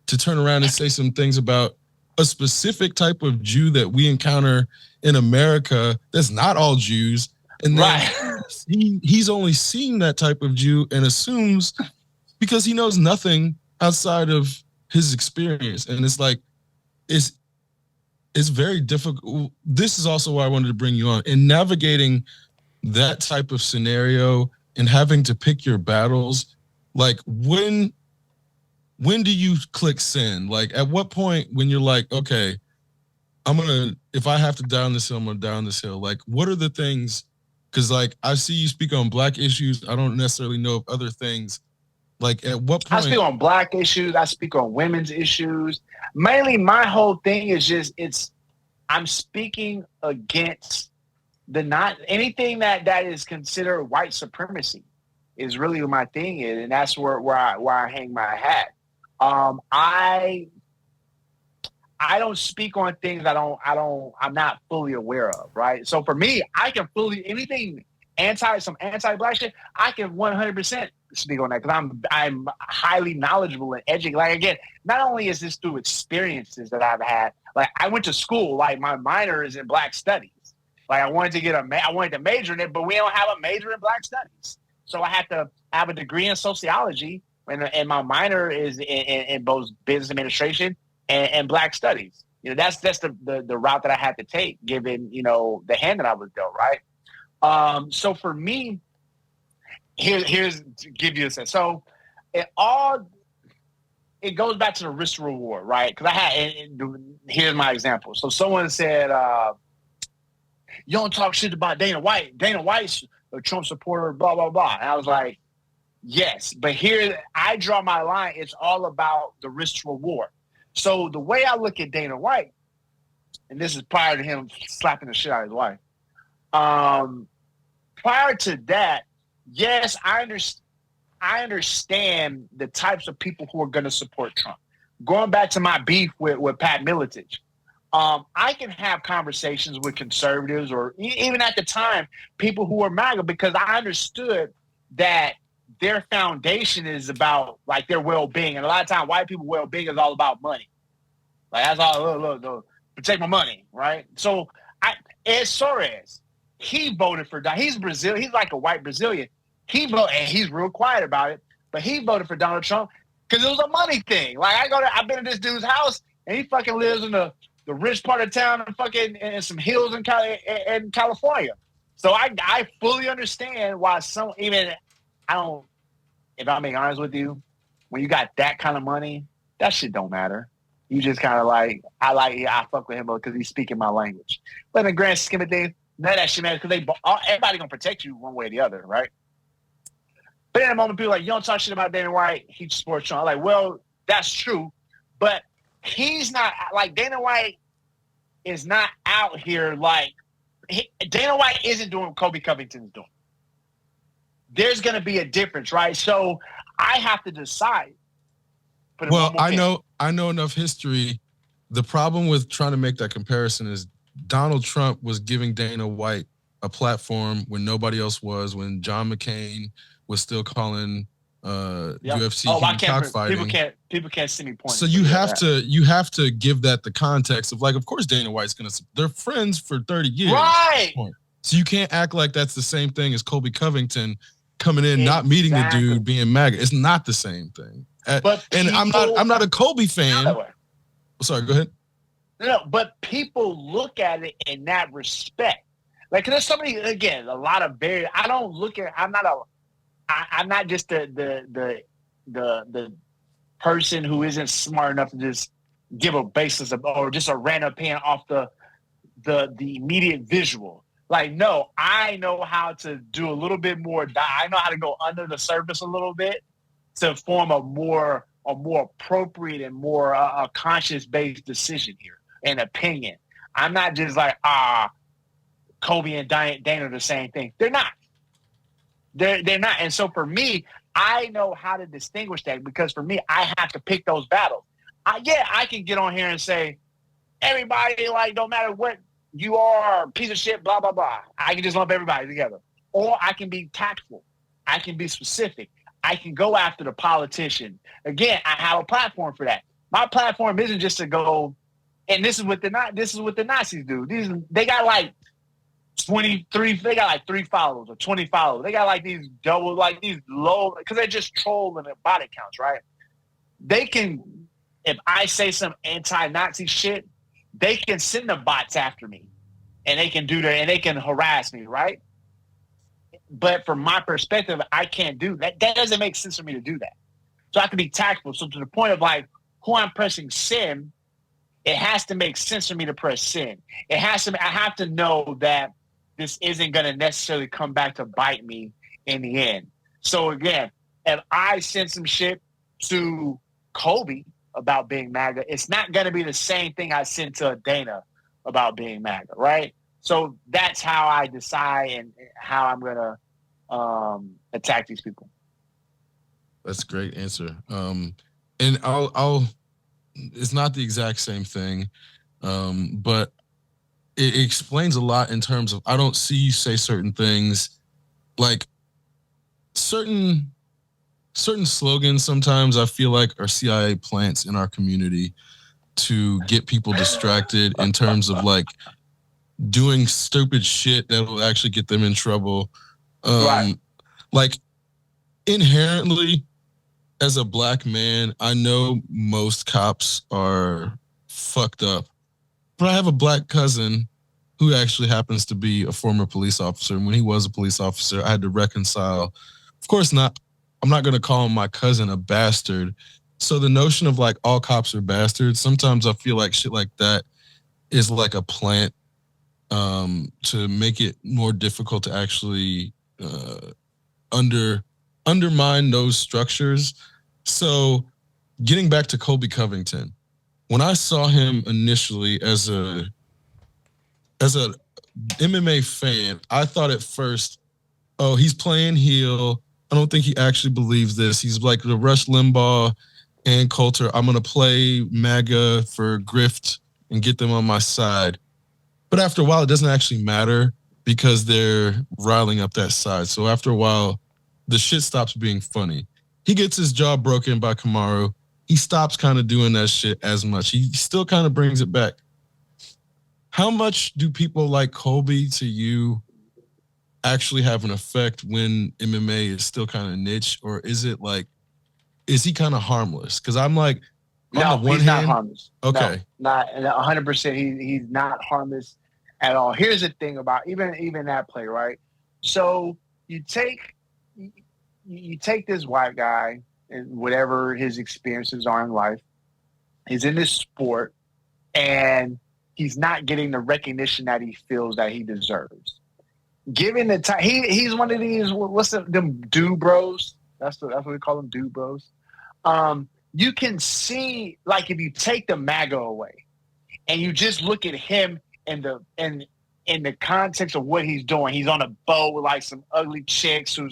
to turn around and say some things about a specific type of Jew that we encounter in America that's not all Jews. And then he's only seen that type of Jew and assumes, because he knows nothing outside of his experience. And it's like, it's very difficult. This is also why I wanted to bring you on. In navigating that type of scenario and having to pick your battles, like when do you click send? Like at what point when you're like, okay, if I have to down this hill, I'm gonna down this hill. Like what are the things? Because like I see you speak on Black issues. I don't necessarily know of other things. Like at what point? I speak on Black issues. I speak on women's issues. Mainly my whole thing is just I'm speaking against anything that is considered white supremacy is really what my thing is, and that's where I hang my hat. I don't speak on things I'm not fully aware of, right? So for me, I can anything some anti-Black shit, I can 100% speak on that because I'm highly knowledgeable and educated. Like again, not only is this through experiences that I've had, like I went to school, like my minor is in Black studies. Like I wanted to major in it, but we don't have a major in Black studies. So I had to have a degree in sociology, and my minor is in both business administration and Black studies. You know, that's the route that I had to take, given, you know, the hand that I was dealt, right? So for me, here's to give you a sense. So it goes back to the risk reward, right? Because here's my example. So someone said, you don't talk shit about Dana White. Dana White's a Trump supporter, blah, blah, blah. And I was like, yes, but here I draw my line. It's all about the risk reward. So the way I look at Dana White, and this is prior to him slapping the shit out of his wife. Prior to that, yes, I understand the types of people who are going to support Trump. Going back to my beef with Pat Miletich, I can have conversations with conservatives or even at the time, people who are MAGA, because I understood that their foundation is about like their well-being. And a lot of times white people well-being is all about money. Like that's all. Look, protect my money, right? So Ed Soares, he voted for Donald. He's Brazil. He's like a white Brazilian. He voted, and he's real quiet about it. But he voted for Donald Trump because it was a money thing. Like I've been in this dude's house, and he fucking lives in the rich part of town and fucking in some hills in California. So I fully understand why if I'm being honest with you, when you got that kind of money, that shit don't matter. You just kind of I fuck with him because he's speaking my language. But in the grand scheme of things, none of that shit matters because everybody gonna protect you one way or the other, right? But in a moment, people are like, you don't talk shit about Dana White, he supports Trump. I'm like, well, that's true, but he's not like Dana White is not out here Dana White isn't doing what Kobe Covington is doing. There's going to be a difference, right? So I have to decide. Well, I know enough history. The problem with trying to make that comparison is Donald Trump was giving Dana White a platform when nobody else was, when John McCain was still calling UFC cockfighting. People can't see me pointing. So you have to give that the context of of course Dana White's they're friends for 30 years. Right. So you can't act like that's the same thing as Kobe Covington coming in, not meeting the dude, being MAGA. It's not the same thing. I'm not a Kobe fan. Sorry, go ahead. No, but people look at it in that respect. Like, there's somebody, again, a lot of I'm not just the person who isn't smart enough to just give a basis or just a random opinion off the immediate visual. Like, no, I know how to do a little bit more. I know how to go under the surface a little bit to form a more appropriate and more conscious based decision here and opinion. I'm not just like Kobe and Dana are the same thing. They're not. They're not. And so for me, I know how to distinguish that because for me, I have to pick those battles. I can get on here and say, everybody, don't matter what you are, piece of shit, blah, blah, blah. I can just lump everybody together. Or I can be tactful. I can be specific. I can go after the politician. Again, I have a platform for that. My platform isn't just to go, and this is what the Nazis do. They got 23, they got 3 followers or 20 followers. They got these double, these low, because they're just trolling their body counts, right? They can, if I say some anti-Nazi shit, they can send the bots after me and they can and they can harass me, right? But from my perspective, I can't do that. That doesn't make sense for me to do that. So I have to be tactful. So to the point of who I'm pressing sin, it has to make sense for me to press sin. I have to know that this isn't going to necessarily come back to bite me in the end. So again, if I send some shit to Kobe about being MAGA, it's not going to be the same thing I send to Dana about being MAGA, right? So that's how I decide and how I'm going to attack these people. That's a great answer. And I'll it's not the exact same thing, but it explains a lot in terms of I don't see you say certain things, like certain slogans sometimes I feel like are CIA plants in our community to get people distracted in terms of doing stupid shit that will actually get them in trouble. Right. Inherently, as a black man, I know most cops are fucked up, but I have a black cousin who actually happens to be a former police officer. And when he was a police officer, I had to reconcile. Of course not. I'm not going to call my cousin a bastard. So the notion of all cops are bastards, sometimes I feel like shit like that is like a plant to make it more difficult to actually undermine those structures. So getting back to Kobe Covington, when I saw him initially as a MMA fan, I thought at first, oh, he's playing heel. I don't think he actually believes this. He's like the Rush Limbaugh and Coulter. I'm going to play MAGA for grift and get them on my side. But after a while, it doesn't actually matter because they're riling up that side. So after a while, the shit stops being funny. He gets his jaw broken by Kamaru. he stops kind of doing that shit as much. He still kind of brings it back. How much do people like Colby to you actually have an effect when MMA is still kind of niche, or is it like, is he kind of harmless? Because I'm like, on the No, one he's not hand, harmless. okay, No, not 100%. He's not harmless at all. Here's the thing about even that play, right? So you take this white guy and whatever his experiences are in life. He's in this sport, and he's not getting the recognition that he feels that he deserves. Given the time, he's one of these. What's them dude bros? That's what we call them, dude bros. You can see, like, if you take the MAGA away and you just look at him in the context of what he's doing. He's on a boat with like some ugly chicks who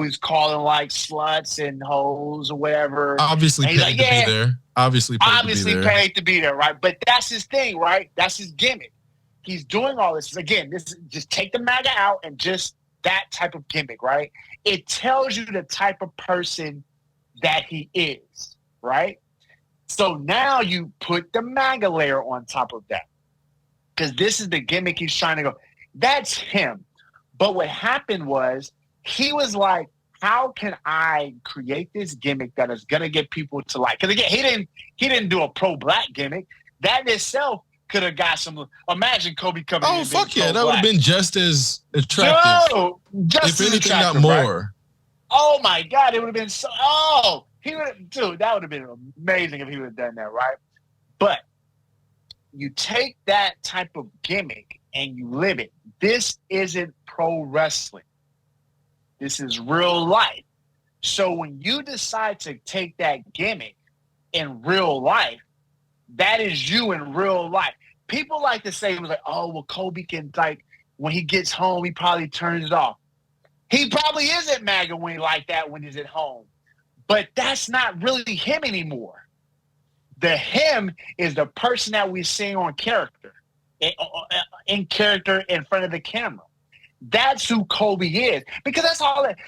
he's calling like sluts and hoes or whatever. Obviously paid to be there. Obviously paid to be there, right? But that's his thing, right? That's his gimmick. He's doing all this. Again, this just take the MAGA out and just that type of gimmick, right? It tells you the type of person that he is, right? So now you put the MAGA layer on top of that. Because this is the gimmick he's trying to go. That's him. But what happened was he was like, how can I create this gimmick that is gonna get people to like? Because again, he didn't do a pro-black gimmick. That in itself could have got some. Imagine Kobe coming. Oh fuck yeah, that would have been just as attractive. No, just if anything, not more. Right? Oh my god, it would have been so. Oh, dude, that would have been amazing if he would have done that, right? But you take that type of gimmick and you live it. This isn't pro wrestling. This is real life. So when you decide to take that gimmick in real life, that is you in real life. People like to say, like, oh, well, Kobe can, like, when he gets home, he probably turns it off. He probably isn't MAGA when he like that when he's at home. But that's not really him anymore. The him is the person that we see on character, in character in front of the camera. That's who Kobe is. Because that's all it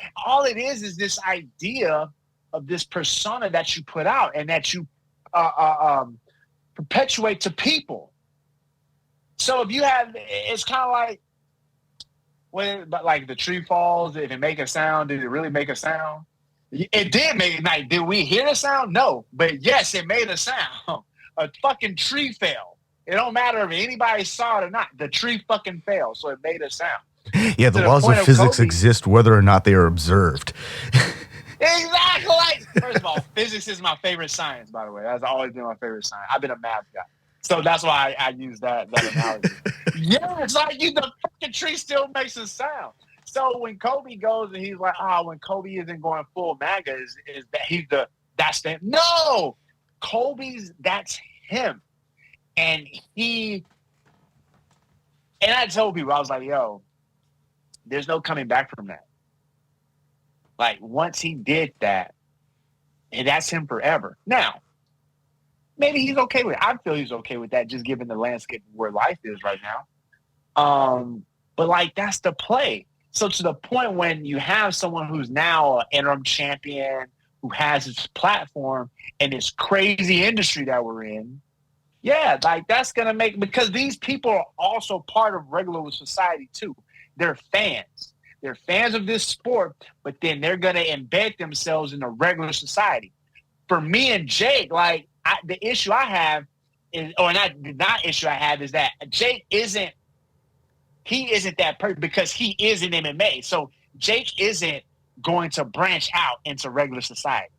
is this idea of this persona that you put out and that you perpetuate to people. So if you have, it's kind of like, but like the tree falls, did it make a sound? Did it really make a sound? It did make a night. Did we hear the sound? No. But yes, it made a sound. A fucking tree fell. It don't matter if anybody saw it or not. The tree fucking fell, so it made a sound. Yeah, the laws of physics exist whether or not they are observed. Exactly. First of all, physics is my favorite science, by the way. That's always been my favorite science. I've been a math guy. So that's why I use that analogy. Yeah, it's like the fucking tree still makes a sound. So when Kobe goes and he's like, when Kobe isn't going full MAGA, is that that's the no. That's him. And I told people, I was like, yo, there's no coming back from that. Like, once he did that, and that's him forever. Now, maybe he's okay with it. I feel he's okay with that, just given the landscape of where life is right now. But like, that's the play. So to the point when you have someone who's now an interim champion, who has his platform in this crazy industry that we're in, yeah, like that's gonna make, because these people are also part of regular society too. They're fans. They're fans of this sport, but then they're gonna embed themselves in the regular society. For me and Jake, like the issue I have is, or not issue I have is that Jake isn't that person because he is in MMA. So Jake isn't going to branch out into regular society.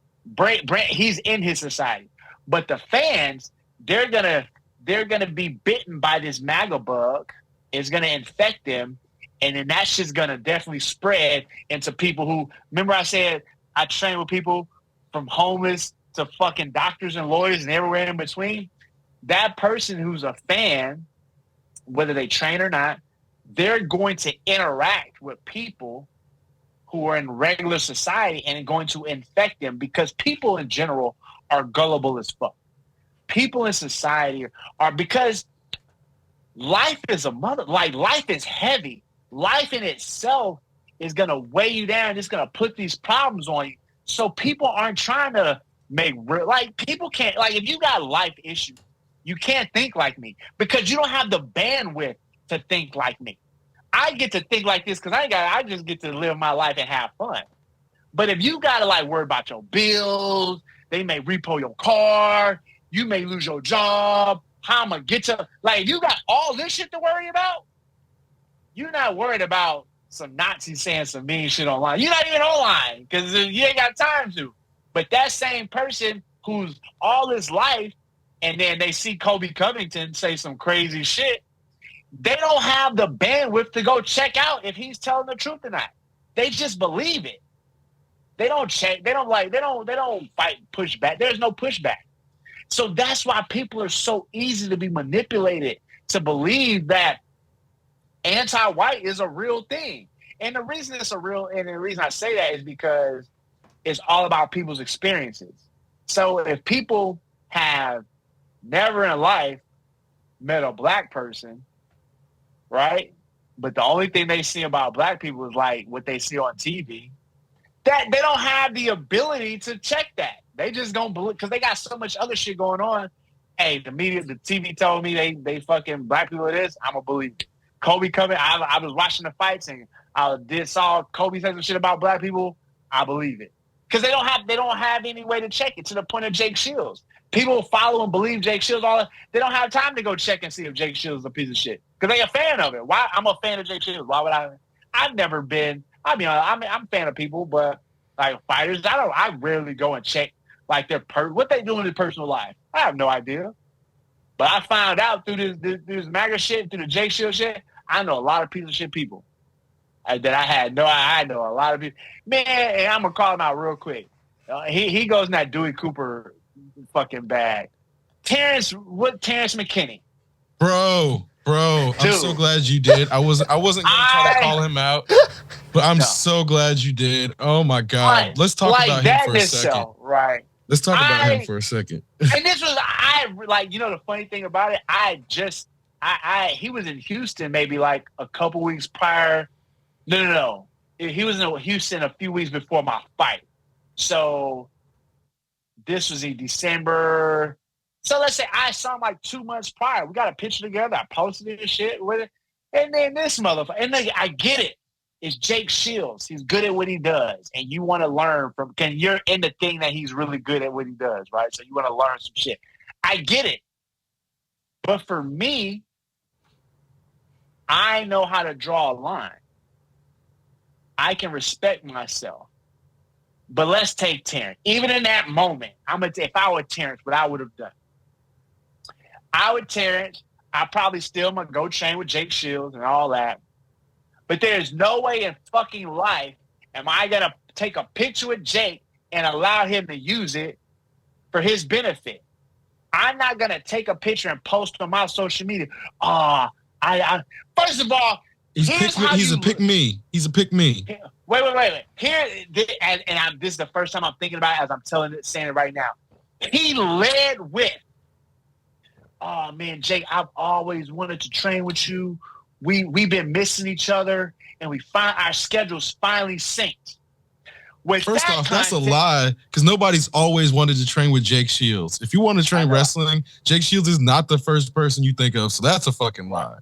He's in his society, but the fans, they're gonna be bitten by this MAGA bug. It's gonna infect them, and then that shit's gonna definitely spread into people who. Remember, I said I train with people from homeless to fucking doctors and lawyers and everywhere in between. That person who's a fan, whether they train or not, they're going to interact with people who are in regular society and going to infect them, because people in general are gullible as fuck. People in society are, because life is life is heavy. Life in itself is going to weigh you down. It's going to put these problems on you. So people aren't trying to like people can't, like if you got life issues, you can't think like me because you don't have the bandwidth to think like me. I get to think like this because I just get to live my life and have fun. But if you gotta like worry about your bills, they may repo your car, you may lose your job, how I'm gonna get to, like if you got all this shit to worry about, you're not worried about some Nazi saying some mean shit online. You're not even online because you ain't got time to. But that same person who's all his life and then they see Kobe Covington say some crazy shit, they don't have the bandwidth to go check out if he's telling the truth or not. They just believe it. They don't check. They don't fight pushback. There's no pushback. So that's why people are so easy to be manipulated to believe that anti-white is a real thing. And the reason it's a real, and the reason I say that is because it's all about people's experiences. So if people have never in life met a black person, right? But the only thing they see about black people is like what they see on TV, that they don't have the ability to check that. They just don't believe because they got so much other shit going on. Hey, the media, the TV told me they fucking black people are this. I'm gonna believe it. Kobe coming. I was watching the fights and I saw Kobe say some shit about black people. I believe it because they don't have any way to check it to the point of Jake Shields. People follow and believe Jake Shields. They don't have time to go check and see if Jake Shields is a piece of shit because they're a fan of it. Why? I'm a fan of Jake Shields. Why would I? I've never been. I mean, I'm a fan of people, but like fighters, I rarely go and check like what they do in their personal life. I have no idea. But I found out through this MAGA shit, through the Jake Shields shit, I know a lot of piece of shit people that I know a lot of people. Man, and I'm gonna call him out real quick. He goes in that Dewey Cooper fucking bag. Terrence McKinney. Bro, dude. I'm so glad you did. I wasn't gonna try to call him out, but I'm so glad you did. Oh my God. Let's talk about him for a second. Right. Let's talk about him for a second. And this was the funny thing about it, he was in Houston maybe like a couple weeks prior. No. He was in Houston a few weeks before my fight. So this was in December. So let's say I saw him like 2 months prior. We got a picture together. I posted this shit with it. And then this motherfucker. And then I get it. It's Jake Shields. He's good at what he does. And you want to learn from, you're in the thing that he's really good at what he does, right? So you want to learn some shit. I get it. But for me, I know how to draw a line. I can respect myself. But let's take Terrence. Even in that moment, if I were Terrence, what I would have done. I probably still gonna go train with Jake Shields and all that. But there's no way in fucking life am I gonna take a picture with Jake and allow him to use it for his benefit. I'm not gonna take a picture and post on my social media. First of all, he's a pick me. Wait. This is the first time I'm thinking about it as I'm saying it right now. He led with, "Oh man, Jake, I've always wanted to train with you. We've been missing each other, and our schedules finally synced." First off, that's a lie because nobody's always wanted to train with Jake Shields. If you want to train wrestling, Jake Shields is not the first person you think of, so that's a fucking lie.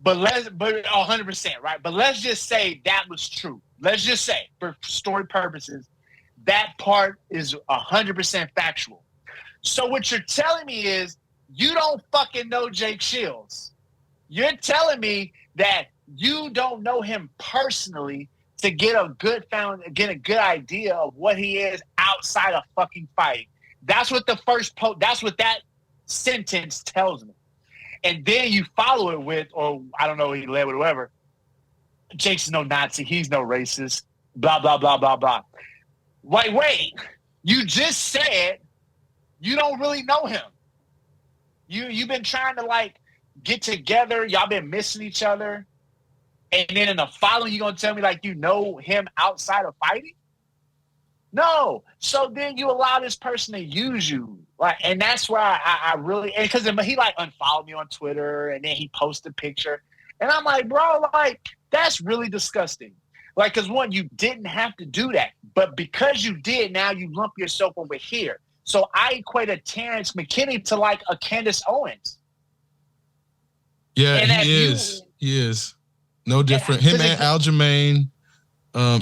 But 100%, right? But let's just say that was true. Let's just say, for story purposes, that part is 100% factual. So what you're telling me is you don't fucking know Jake Shields. You're telling me that you don't know him personally to get a good idea of what he is outside of fucking fighting. That's what that's what that sentence tells me. And then you follow it with, or I don't know, he led with whoever. Jake's no Nazi. He's no racist. Blah, blah, blah, blah, blah. Wait. You just said you don't really know him. You've been trying to like get together. Y'all been missing each other. And then in the following, you're going to tell me like you know him outside of fighting? No. So then you allow this person to use you. Like, and that's why I really, because he like unfollowed me on Twitter and then he posted a picture. And I'm like, bro, like, that's really disgusting. Like, because one, you didn't have to do that. But because you did, now you lump yourself over here. So I equated Terrence McKinney to like a Candace Owens. Yeah, And he is. No different. Him and Aljamain.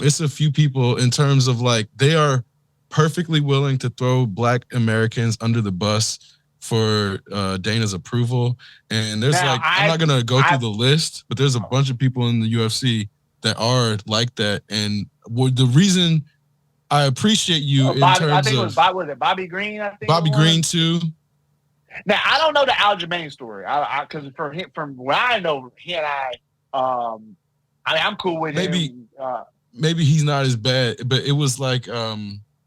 It's a few people in terms of like they are perfectly willing to throw Black Americans under the bus for Dana's approval. And there's I'm not gonna go through the list, but there's a bunch of people in the UFC that are like that. And the reason I appreciate you in terms I think it was Bobby Green. I think Bobby Green too. Now I don't know the Aljamain story. Because from what I know, he and I mean, I'm cool with him. Maybe he's not as bad, but it was like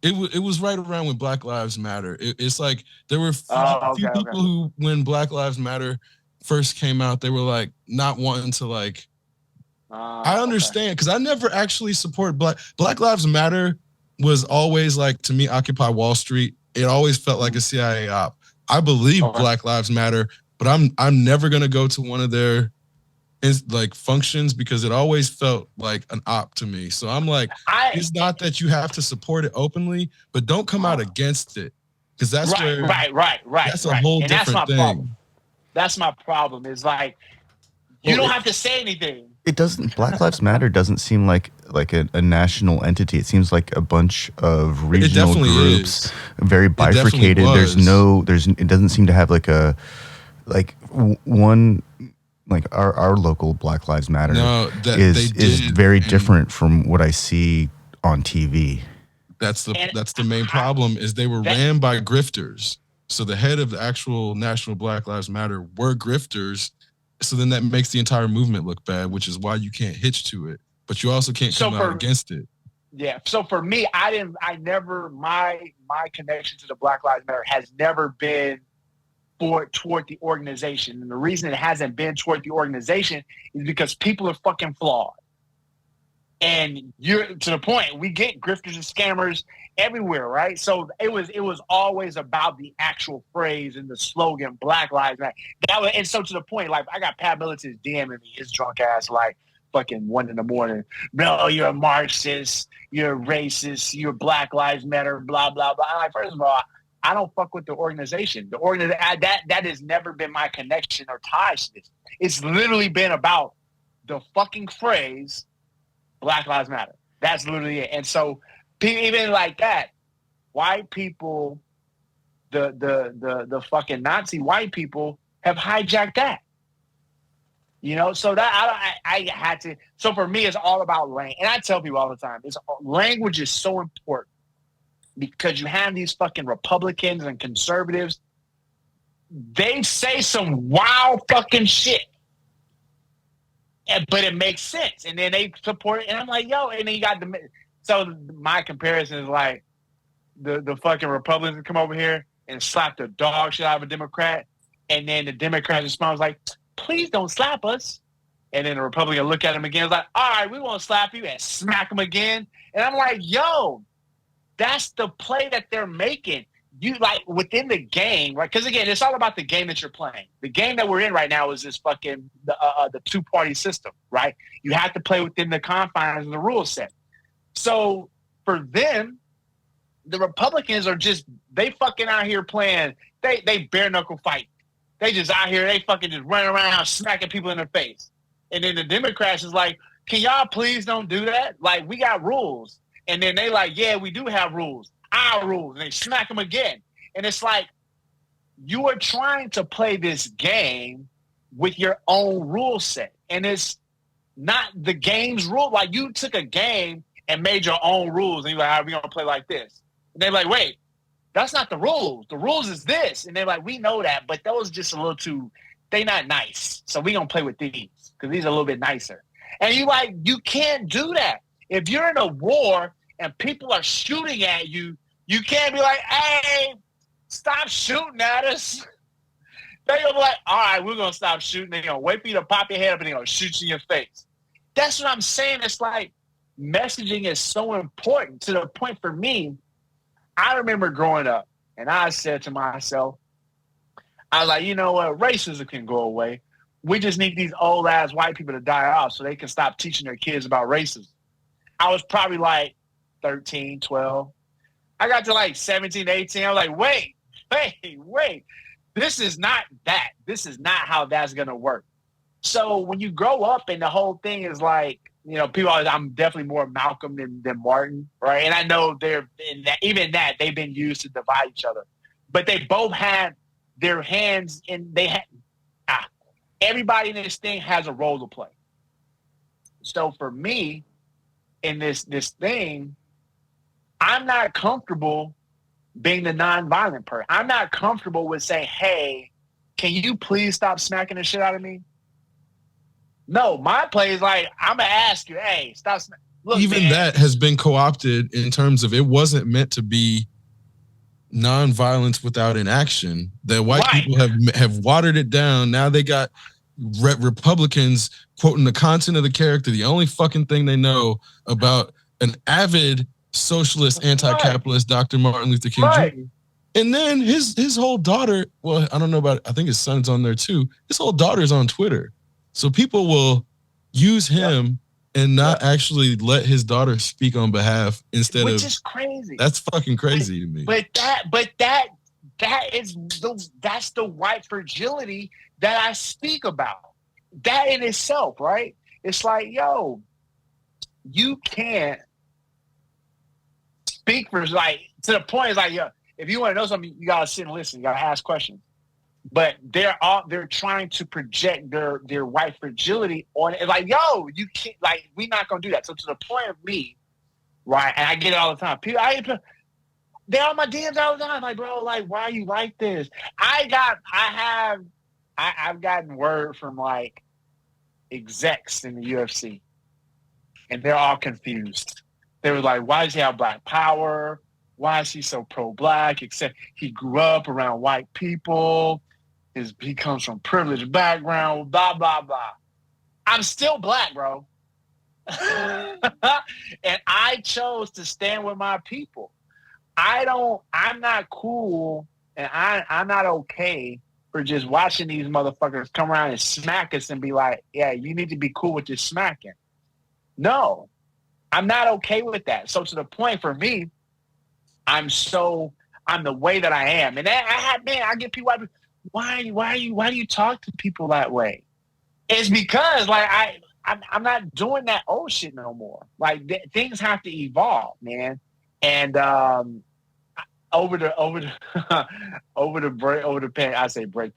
it was right around when Black Lives Matter. It's like there were a few people who, when Black Lives Matter first came out, they were like not wanting to like. I understand because I never actually support Black Lives Matter was always like, to me, Occupy Wall Street. It always felt like a CIA op. I believe Black Lives Matter, but I'm never gonna go to one of their like functions because it always felt like an op to me. So I'm like, it's not that you have to support it openly, but don't come out against it because that's right. That's a whole different thing. Problem. That's my problem. Is like you don't have to say anything. It doesn't. Black Lives Matter doesn't seem like a national entity. It seems like a bunch of regional groups, very bifurcated. It doesn't seem to have one. Like our local Black Lives Matter is very different from what I see on TV. That's the main problem is they were ran by grifters. So the head of the actual National Black Lives Matter were grifters. So then that makes the entire movement look bad, which is why you can't hitch to it. But you also can't come out against it. Yeah. So for me, my connection to the Black Lives Matter has never been toward the organization. And the reason it hasn't been toward the organization is because people are fucking flawed. And you're to the point, we get grifters and scammers everywhere, right? So it was always about the actual phrase and the slogan, Black Lives Matter. And so to the point, like I got Pat Militant's DMing me, his drunk ass, like fucking 1 a.m. No, you're a Marxist, you're a racist, you're Black Lives Matter, blah, blah, blah. I'm like, first of all, I don't fuck with the organization. That has never been my connection or ties to this. It's literally been about the fucking phrase Black Lives Matter. That's literally it. And so even like that, white people, the fucking Nazi white people have hijacked that. You know, so that I had to. So for me, it's all about language. And I tell people all the time, language is so important. Because you have these fucking Republicans and conservatives, they say some wild fucking shit, but it makes sense, and then they support it, and I'm like, yo, and then you got so my comparison is like the fucking Republicans come over here and slap the dog shit out of a Democrat, and then the Democrats respond like, please don't slap us, and then the Republican look at him again, is like, all right, we won't slap you, and smack him again, and I'm like, yo. That's the play that they're making. You like within the game, right? Because again, it's all about the game that you're playing. The game that we're in right now is this fucking the two-party system, right? You have to play within the confines of the rule set. So for them, the Republicans are they fucking out here playing. They bare knuckle fight. They just out here. They fucking just running around smacking people in the face. And then the Democrats is like, can y'all please don't do that? Like we got rules. And then they like, yeah, we do have rules, our rules. And they smack them again. And it's like, you are trying to play this game with your own rule set. And it's not the game's rule. Like you took a game and made your own rules. And you're like, all right, we're going to play like this. And they're like, wait, that's not the rules. The rules is this. And they're like, we know that, but those just a little too, they not nice. So we're going to play with these because these are a little bit nicer. And you can't do that. If you're in a war and people are shooting at you, you can't be like, hey, stop shooting at us. They're going to be like, all right, we're going to stop shooting. They're going to wait for you to pop your head up and they're going to shoot you in your face. That's what I'm saying. It's like messaging is so important to the point for me. I remember growing up and I said to myself, I was like, you know what? Racism can go away. We just need these old ass white people to die off so they can stop teaching their kids about racism. I was probably like 13, 12. I got to like 17, 18. I was like, wait. This is not that. This is not how that's going to work. So when you grow up and the whole thing is like, you know, people always, I'm definitely more Malcolm than Martin, right? And I know they're in that, even that they've been used to divide each other, but they both had their hands in. They had everybody in this thing has a role to play. So for me, in this thing, I'm not comfortable being the non-violent person. I'm not comfortable with saying, "Hey, can you please stop smacking the shit out of me?" No, my play is like, I'm gonna ask you, "Hey, stop." Look, even man, that has been co-opted in terms of it wasn't meant to be non-violence without inaction. That white people have watered it down. Now they got Republicans quoting the content of the character, the only fucking thing they know about an avid socialist, anti-capitalist Dr. Martin Luther King Jr. And then his whole daughter, well, I don't know about it. I think his son's on there too. His whole daughter's on Twitter. So people will use him and not actually let his daughter speak on behalf instead which is crazy. That's fucking crazy to me. But that's the white fragility that I speak about. That in itself, right? It's like, yo, you can't speak for like to the point. It's like, yo, if you want to know something, you gotta sit and listen. You gotta ask questions. But they're trying to project their white fragility on it. Like, yo, you can't, like, we're not gonna do that. So to the point of me, right? And I get it all the time. People, they're on my DMs all the time. Like, bro, like, why are you like this? I've gotten word from like execs in the UFC, and they're all confused. They were like, why does he have black power? Why is he so pro-black? Except he grew up around white people. He comes from privileged background, blah, blah, blah. I'm still black, bro. And I chose to stand with my people. I'm not cool, and I'm not okay for just watching these motherfuckers come around and smack us and be like, yeah, you need to be cool with this smacking. No, I'm not okay with that. So to the point for me, I'm the way that I am. And I get people, why do you talk to people that way? It's because like I'm not doing that old shit no more. Like things have to evolve, man. And over the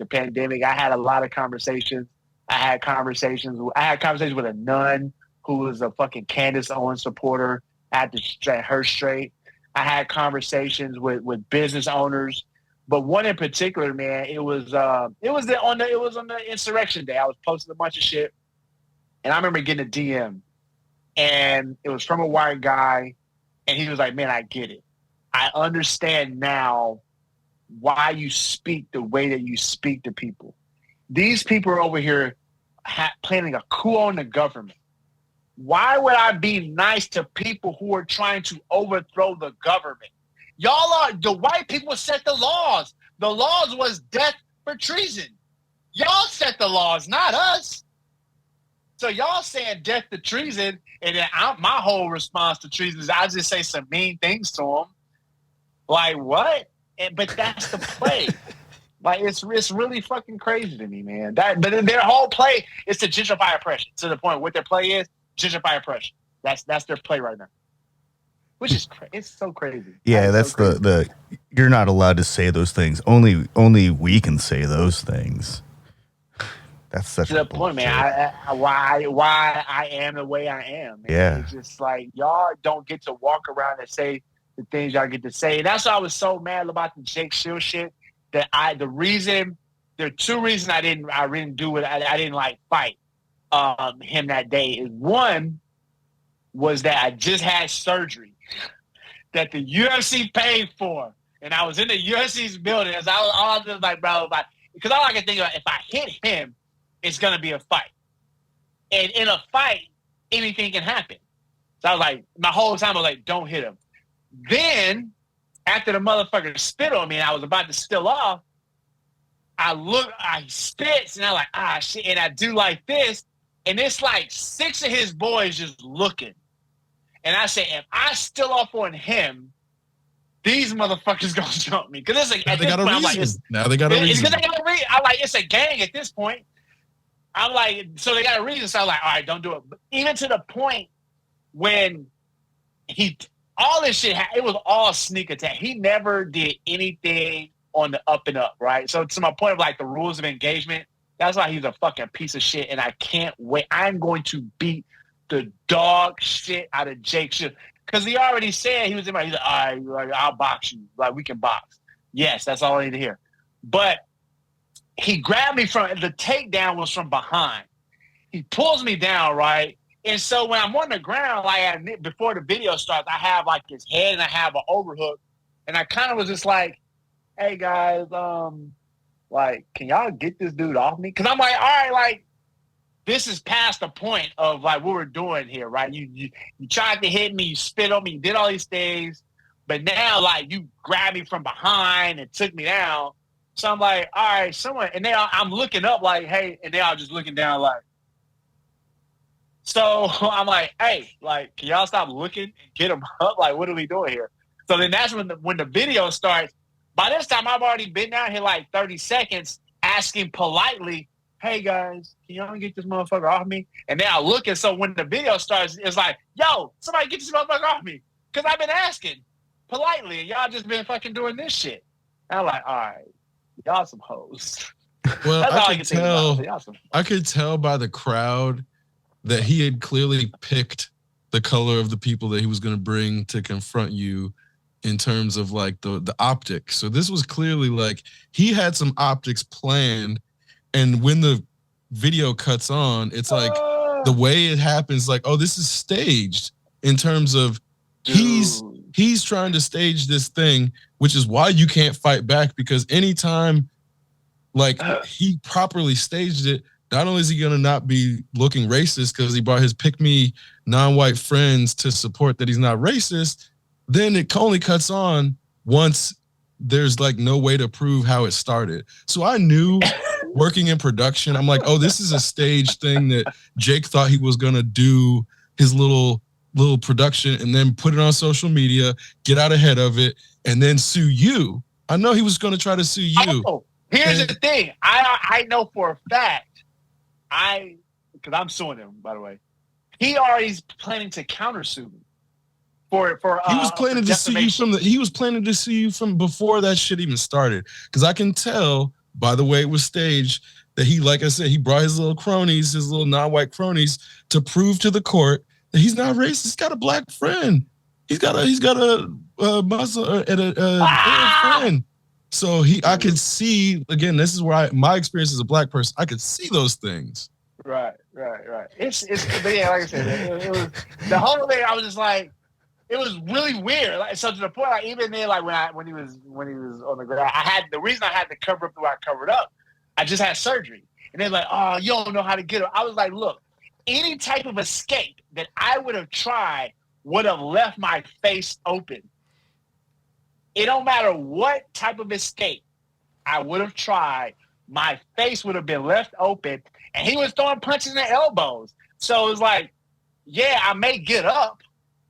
pandemic, I had a lot of conversations. I had conversations with a nun who was a fucking Candace Owens supporter. I had to set her straight. I had conversations with business owners, but one in particular, man, it was on the insurrection day. I was posting a bunch of shit, and I remember getting a DM, and it was from a white guy, and he was like, "Man, I get it. I understand now why you speak the way that you speak to people. These people are over here planning a coup on the government. Why would I be nice to people who are trying to overthrow the government? The white people set the laws. The laws was death for treason. Y'all set the laws, not us. So y'all saying death to treason, and then my whole response to treason is I just say some mean things to them. Like, what? But that's the play. Like, it's really fucking crazy to me, man. But their whole play is to gentrify oppression, to the point what their play is, gentrify oppression. That's their play right now. Which is it's so crazy. Yeah, that's so the you're not allowed to say those things. Only we can say those things. That's such to the point, man. Why I am the way I am. Man. Yeah, it's just like y'all don't get to walk around and say the things y'all get to say. And that's why I was so mad about the Jake Shield shit. There are two reasons I didn't do it. I didn't like fight him that day. Is one was that I just had surgery that the UFC paid for, and I was in the UFC's building. As I was just like, bro, because all I can think about, if I hit him, it's gonna be a fight, and in a fight, anything can happen. So I was like, my whole time I was like, don't hit him. Then after the motherfucker spit on me, and I was about to spill off, I spits, and I'm like, shit, and I do like this, and it's like 6 of his boys just looking. And I say, if I still off on him, these motherfuckers gonna jump me because it's like Now at they this got a point, I'm like, reason. Now they got a it's reason. because they got a reason. I'm like, it's a gang at this point. I'm like, so they got a reason. So I'm like, all right, don't do it. But even to the point when all this shit, it was all sneak attack. He never did anything on the up and up, right? So to my point of like the rules of engagement, that's why he's a fucking piece of shit, and I can't wait. I'm going to beat the dog shit out of Jake shit because he already said he's like, all right, like, I'll box you, like we can box. Yes, that's all I need to hear. But he grabbed me from the takedown was from behind. He pulls me down, right? And so when I'm on the ground, like before the video starts, I have like his head and I have an overhook, and I kind of was just like, "Hey guys, like, can y'all get this dude off me?" Because I'm like, all right, like, this is past the point of like what we're doing here, right? You tried to hit me, you spit on me, you did all these things, but now like you grabbed me from behind and took me down. So I'm like, all right, someone, and now I'm looking up like, hey, and they all just looking down like. So I'm like, hey, like, can y'all stop looking and get him up? Like, what are we doing here? So then that's when the video starts. By this time, I've already been down here like 30 seconds asking politely, hey, guys, can y'all get this motherfucker off me? And then I look, and so when the video starts, it's like, yo, somebody get this motherfucker off me. Because I've been asking politely, and y'all just been fucking doing this shit. And I'm like, all right, y'all some hoes. Well, That's all I could tell by the crowd that he had clearly picked the color of the people that he was going to bring to confront you in terms of like the optics. So this was clearly like he had some optics planned, and when the video cuts on, it's like the way it happens, like, oh, this is staged in terms of he's trying to stage this thing, which is why you can't fight back, because anytime like he properly staged it, not only is he going to not be looking racist because he brought his pick-me non-white friends to support that he's not racist, then it only cuts on once there's like no way to prove how it started. So I knew working in production, I'm like, oh, this is a stage thing that Jake thought he was going to do his little production and then put it on social media, get out ahead of it, and then sue you. I know he was going to try to sue you. Oh, here's the thing. I know for a fact, because I'm suing him, by the way. He already's planning to countersue me for he was planning to sue you from before that shit even started. Because I can tell by the way it was staged that he, like I said, he brought his little cronies, his little non-white cronies, to prove to the court that he's not racist. He's got a black friend. He's got a Muslim and a friend. So I could see, again, this is where my experience as a black person, I could see those things. Right. It's but yeah, like I said, it was the whole thing. I was just like, it was really weird. Like, so to the point, like even then, like when he was on the ground, the reason I had to cover up the way I covered up, I just had surgery, and they're like, oh, you don't know how to get it. I was like, look, any type of escape that I would have tried would have left my face open. It don't matter what type of escape I would have tried, my face would have been left open, and he was throwing punches and elbows. So it was like, yeah, I may get up,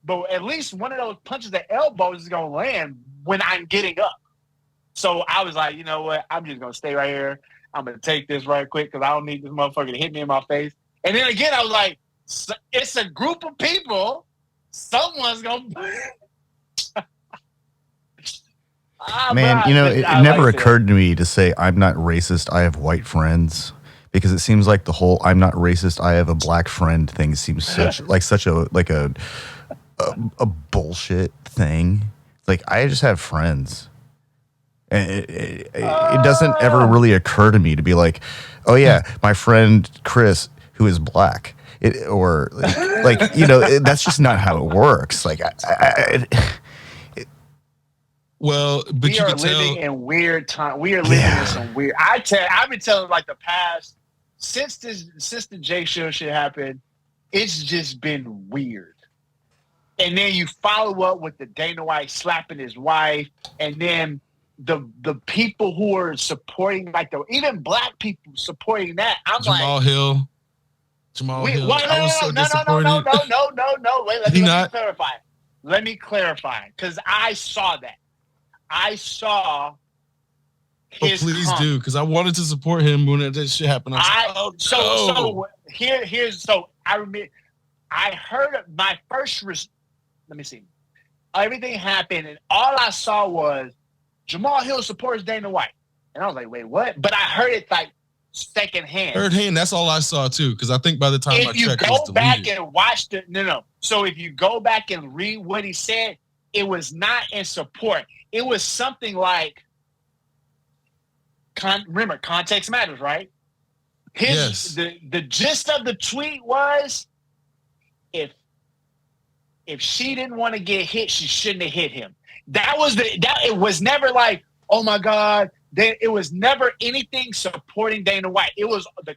but at least one of those punches and elbows is going to land when I'm getting up. So I was like, you know what? I'm just going to stay right here. I'm going to take this right quick because I don't need this motherfucker to hit me in my face. And then again, I was like, it's a group of people. Someone's going to... Man, you know, it never occurred to me to say I'm not racist, I have white friends, because it seems like the whole I'm not racist, I have a black friend thing seems such a bullshit thing. Like, I just have friends. And it doesn't ever really occur to me to be like, oh yeah, my friend Chris who is black. Like you know, that's just not how it works. Like well, but we are living in weird time. We are living in some weird. I've been telling like the past since the Jay Show shit happened, it's just been weird. And then you follow up with the Dana White slapping his wife, and then the people who are supporting, like even black people supporting that. I'm Jamal Hill. No. Wait, let me clarify. Let me clarify, because I saw that. I saw his please comment. do, because I wanted to support him when that shit happened. So I remember I heard my first. Let me see. Everything happened, and all I saw was Jamal Hill supports Dana White, and I was like, "Wait, what?" But I heard it like secondhand. Third hand. That's all I saw too, because I think by the time If you go back and watch the no. So if you go back and read what he said, it was not in support. It was something like, remember, context matters, right? The gist of the tweet was, if she didn't want to get hit, she shouldn't have hit him. It was never like, oh my God. It was never anything supporting Dana White. It was the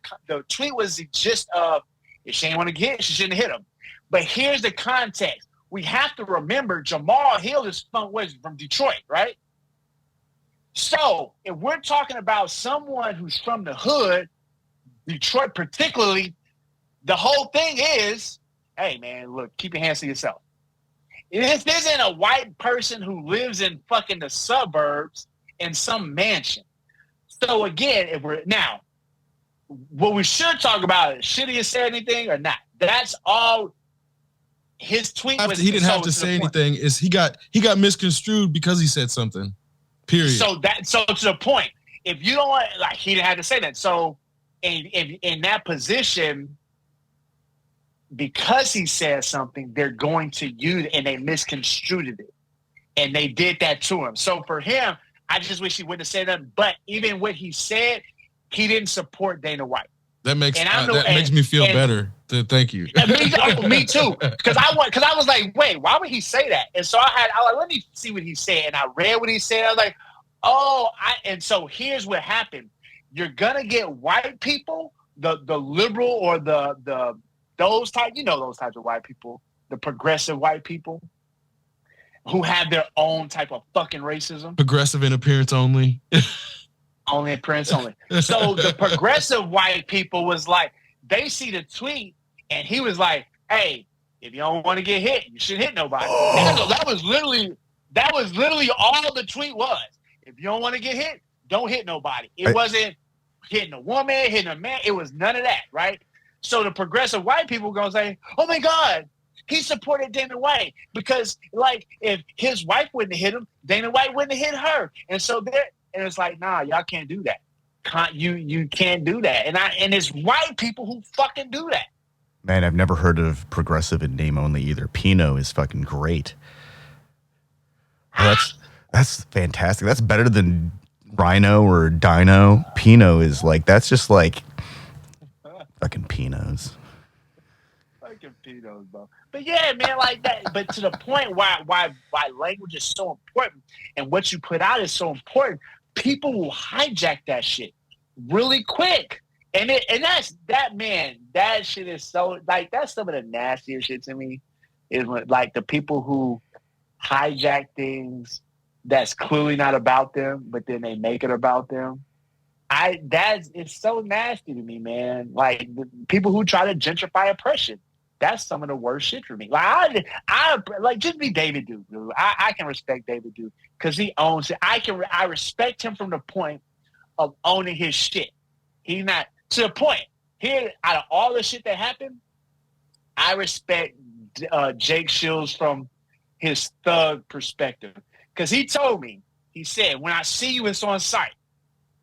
tweet was the gist of, if she didn't want to get hit, she shouldn't have hit him. But here's the context. We have to remember Jamal Hill is from Detroit, right? So if we're talking about someone who's from the hood, Detroit particularly, the whole thing is, hey, man, look, keep your hands to yourself. This isn't a white person who lives in fucking the suburbs in some mansion. So again, what we should talk about is, should he have said anything or not? That's all. His tweet was. He didn't have to say anything. Is he got misconstrued because he said something. Period. So to the point, if you don't want, like, he didn't have to say that. So in that position, because he said something, they're going to use it, and they misconstrued it, and they did that to him. So for him, I just wish he wouldn't have said that. But even what he said, he didn't support Dana White. That makes me feel better. Thank you. Me too. Because I was like, wait, why would he say that? And so I was like, let me see what he said. And I read what he said. I was like, and so here's what happened. You're gonna get white people, the liberal or those types of white people, the progressive white people, who have their own type of fucking racism. Progressive in appearance only. Only appearance only. So the progressive white people was like, they see the tweet, and he was like, hey, if you don't want to get hit, you shouldn't hit nobody. Oh. That was literally all the tweet was. If you don't want to get hit, don't hit nobody. It wasn't hitting a woman, hitting a man. It was none of that, right? So the progressive white people going to say, oh my God, he supported Dana White because, like, if his wife wouldn't have hit him, Dana White wouldn't have hit her. And so it's like, nah, y'all can't do that. You can't do that. And it's white people who fucking do that. Man, I've never heard of progressive in name only either. Pinot is fucking great. Oh, that's fantastic. That's better than Rhino or Dino. Pinot is like, that's just like fucking Pinots. Fucking Pinots, bro. But yeah, man, like that. But to the point why language is so important and what you put out is so important, people will hijack that shit really quick. And that shit is so, like, that's some of the nastiest shit to me, is like the people who hijack things that's clearly not about them, but then they make it about them. It's so nasty to me, man. Like, the people who try to gentrify oppression, that's some of the worst shit for me. Like, I like, just be David Duke, dude. I can respect David Duke because he owns it. I respect him from the point of owning his shit. He's not to the point here. Out of all the shit that happened, I respect Jake Shields from his thug perspective, because he told me, he said, when I see you, it's on site.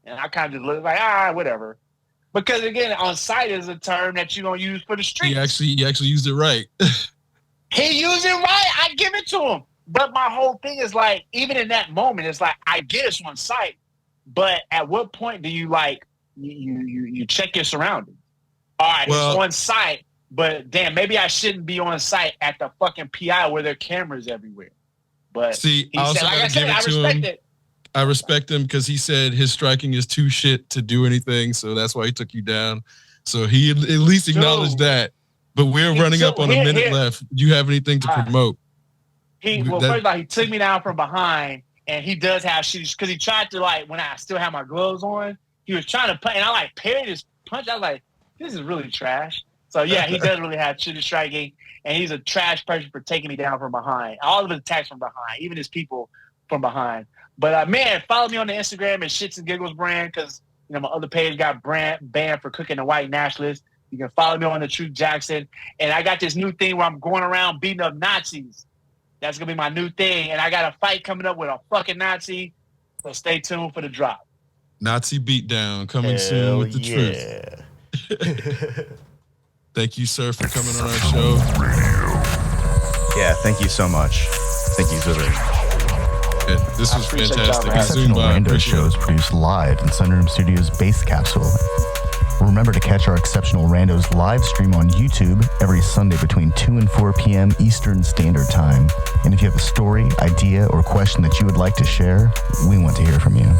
And I kind of just look like, whatever. Because again, on site is a term that you're going to use for the streets. He actually used it right. He used it right. I give it to him. But my whole thing is like, even in that moment, it's like, I get it's on site. But at what point do you like, you check your surroundings? All right, it's on site. But damn, maybe I shouldn't be on site at the fucking PI where there are cameras everywhere. But see, I respect him because he said his striking is too shit to do anything, so that's why he took you down. So he at least acknowledged that. But we're running up on a minute left. Do you have anything to promote? First of all, he took me down from behind, and he does have shoes because he tried to, like, when I still have my gloves on, he was trying to punch, and I like parried his punch. I was like, this is really trash. So yeah, he does really have shooting striking, and he's a trash person for taking me down from behind. All of his attacks from behind, even his people from behind. But man, follow me on the Instagram at Shits and Giggles brand because my other page got banned for cooking the white nationalists. You can follow me on the Truth Jackson, and I got this new thing where I'm going around beating up Nazis. That's gonna be my new thing, and I got a fight coming up with a fucking Nazi. So stay tuned for the drop. Nazi beatdown coming soon with the truth. Thank you, sir, for coming on our show. Yeah, thank you so much. Thank you so very much. Yeah, this was fantastic. Exceptional Randos shows produced live in Sunroom Studios' Base Capsule. Remember to catch our Exceptional Randos live stream on YouTube every Sunday between 2 and 4 p.m. Eastern Standard Time. And if you have a story, idea, or question that you would like to share, we want to hear from you.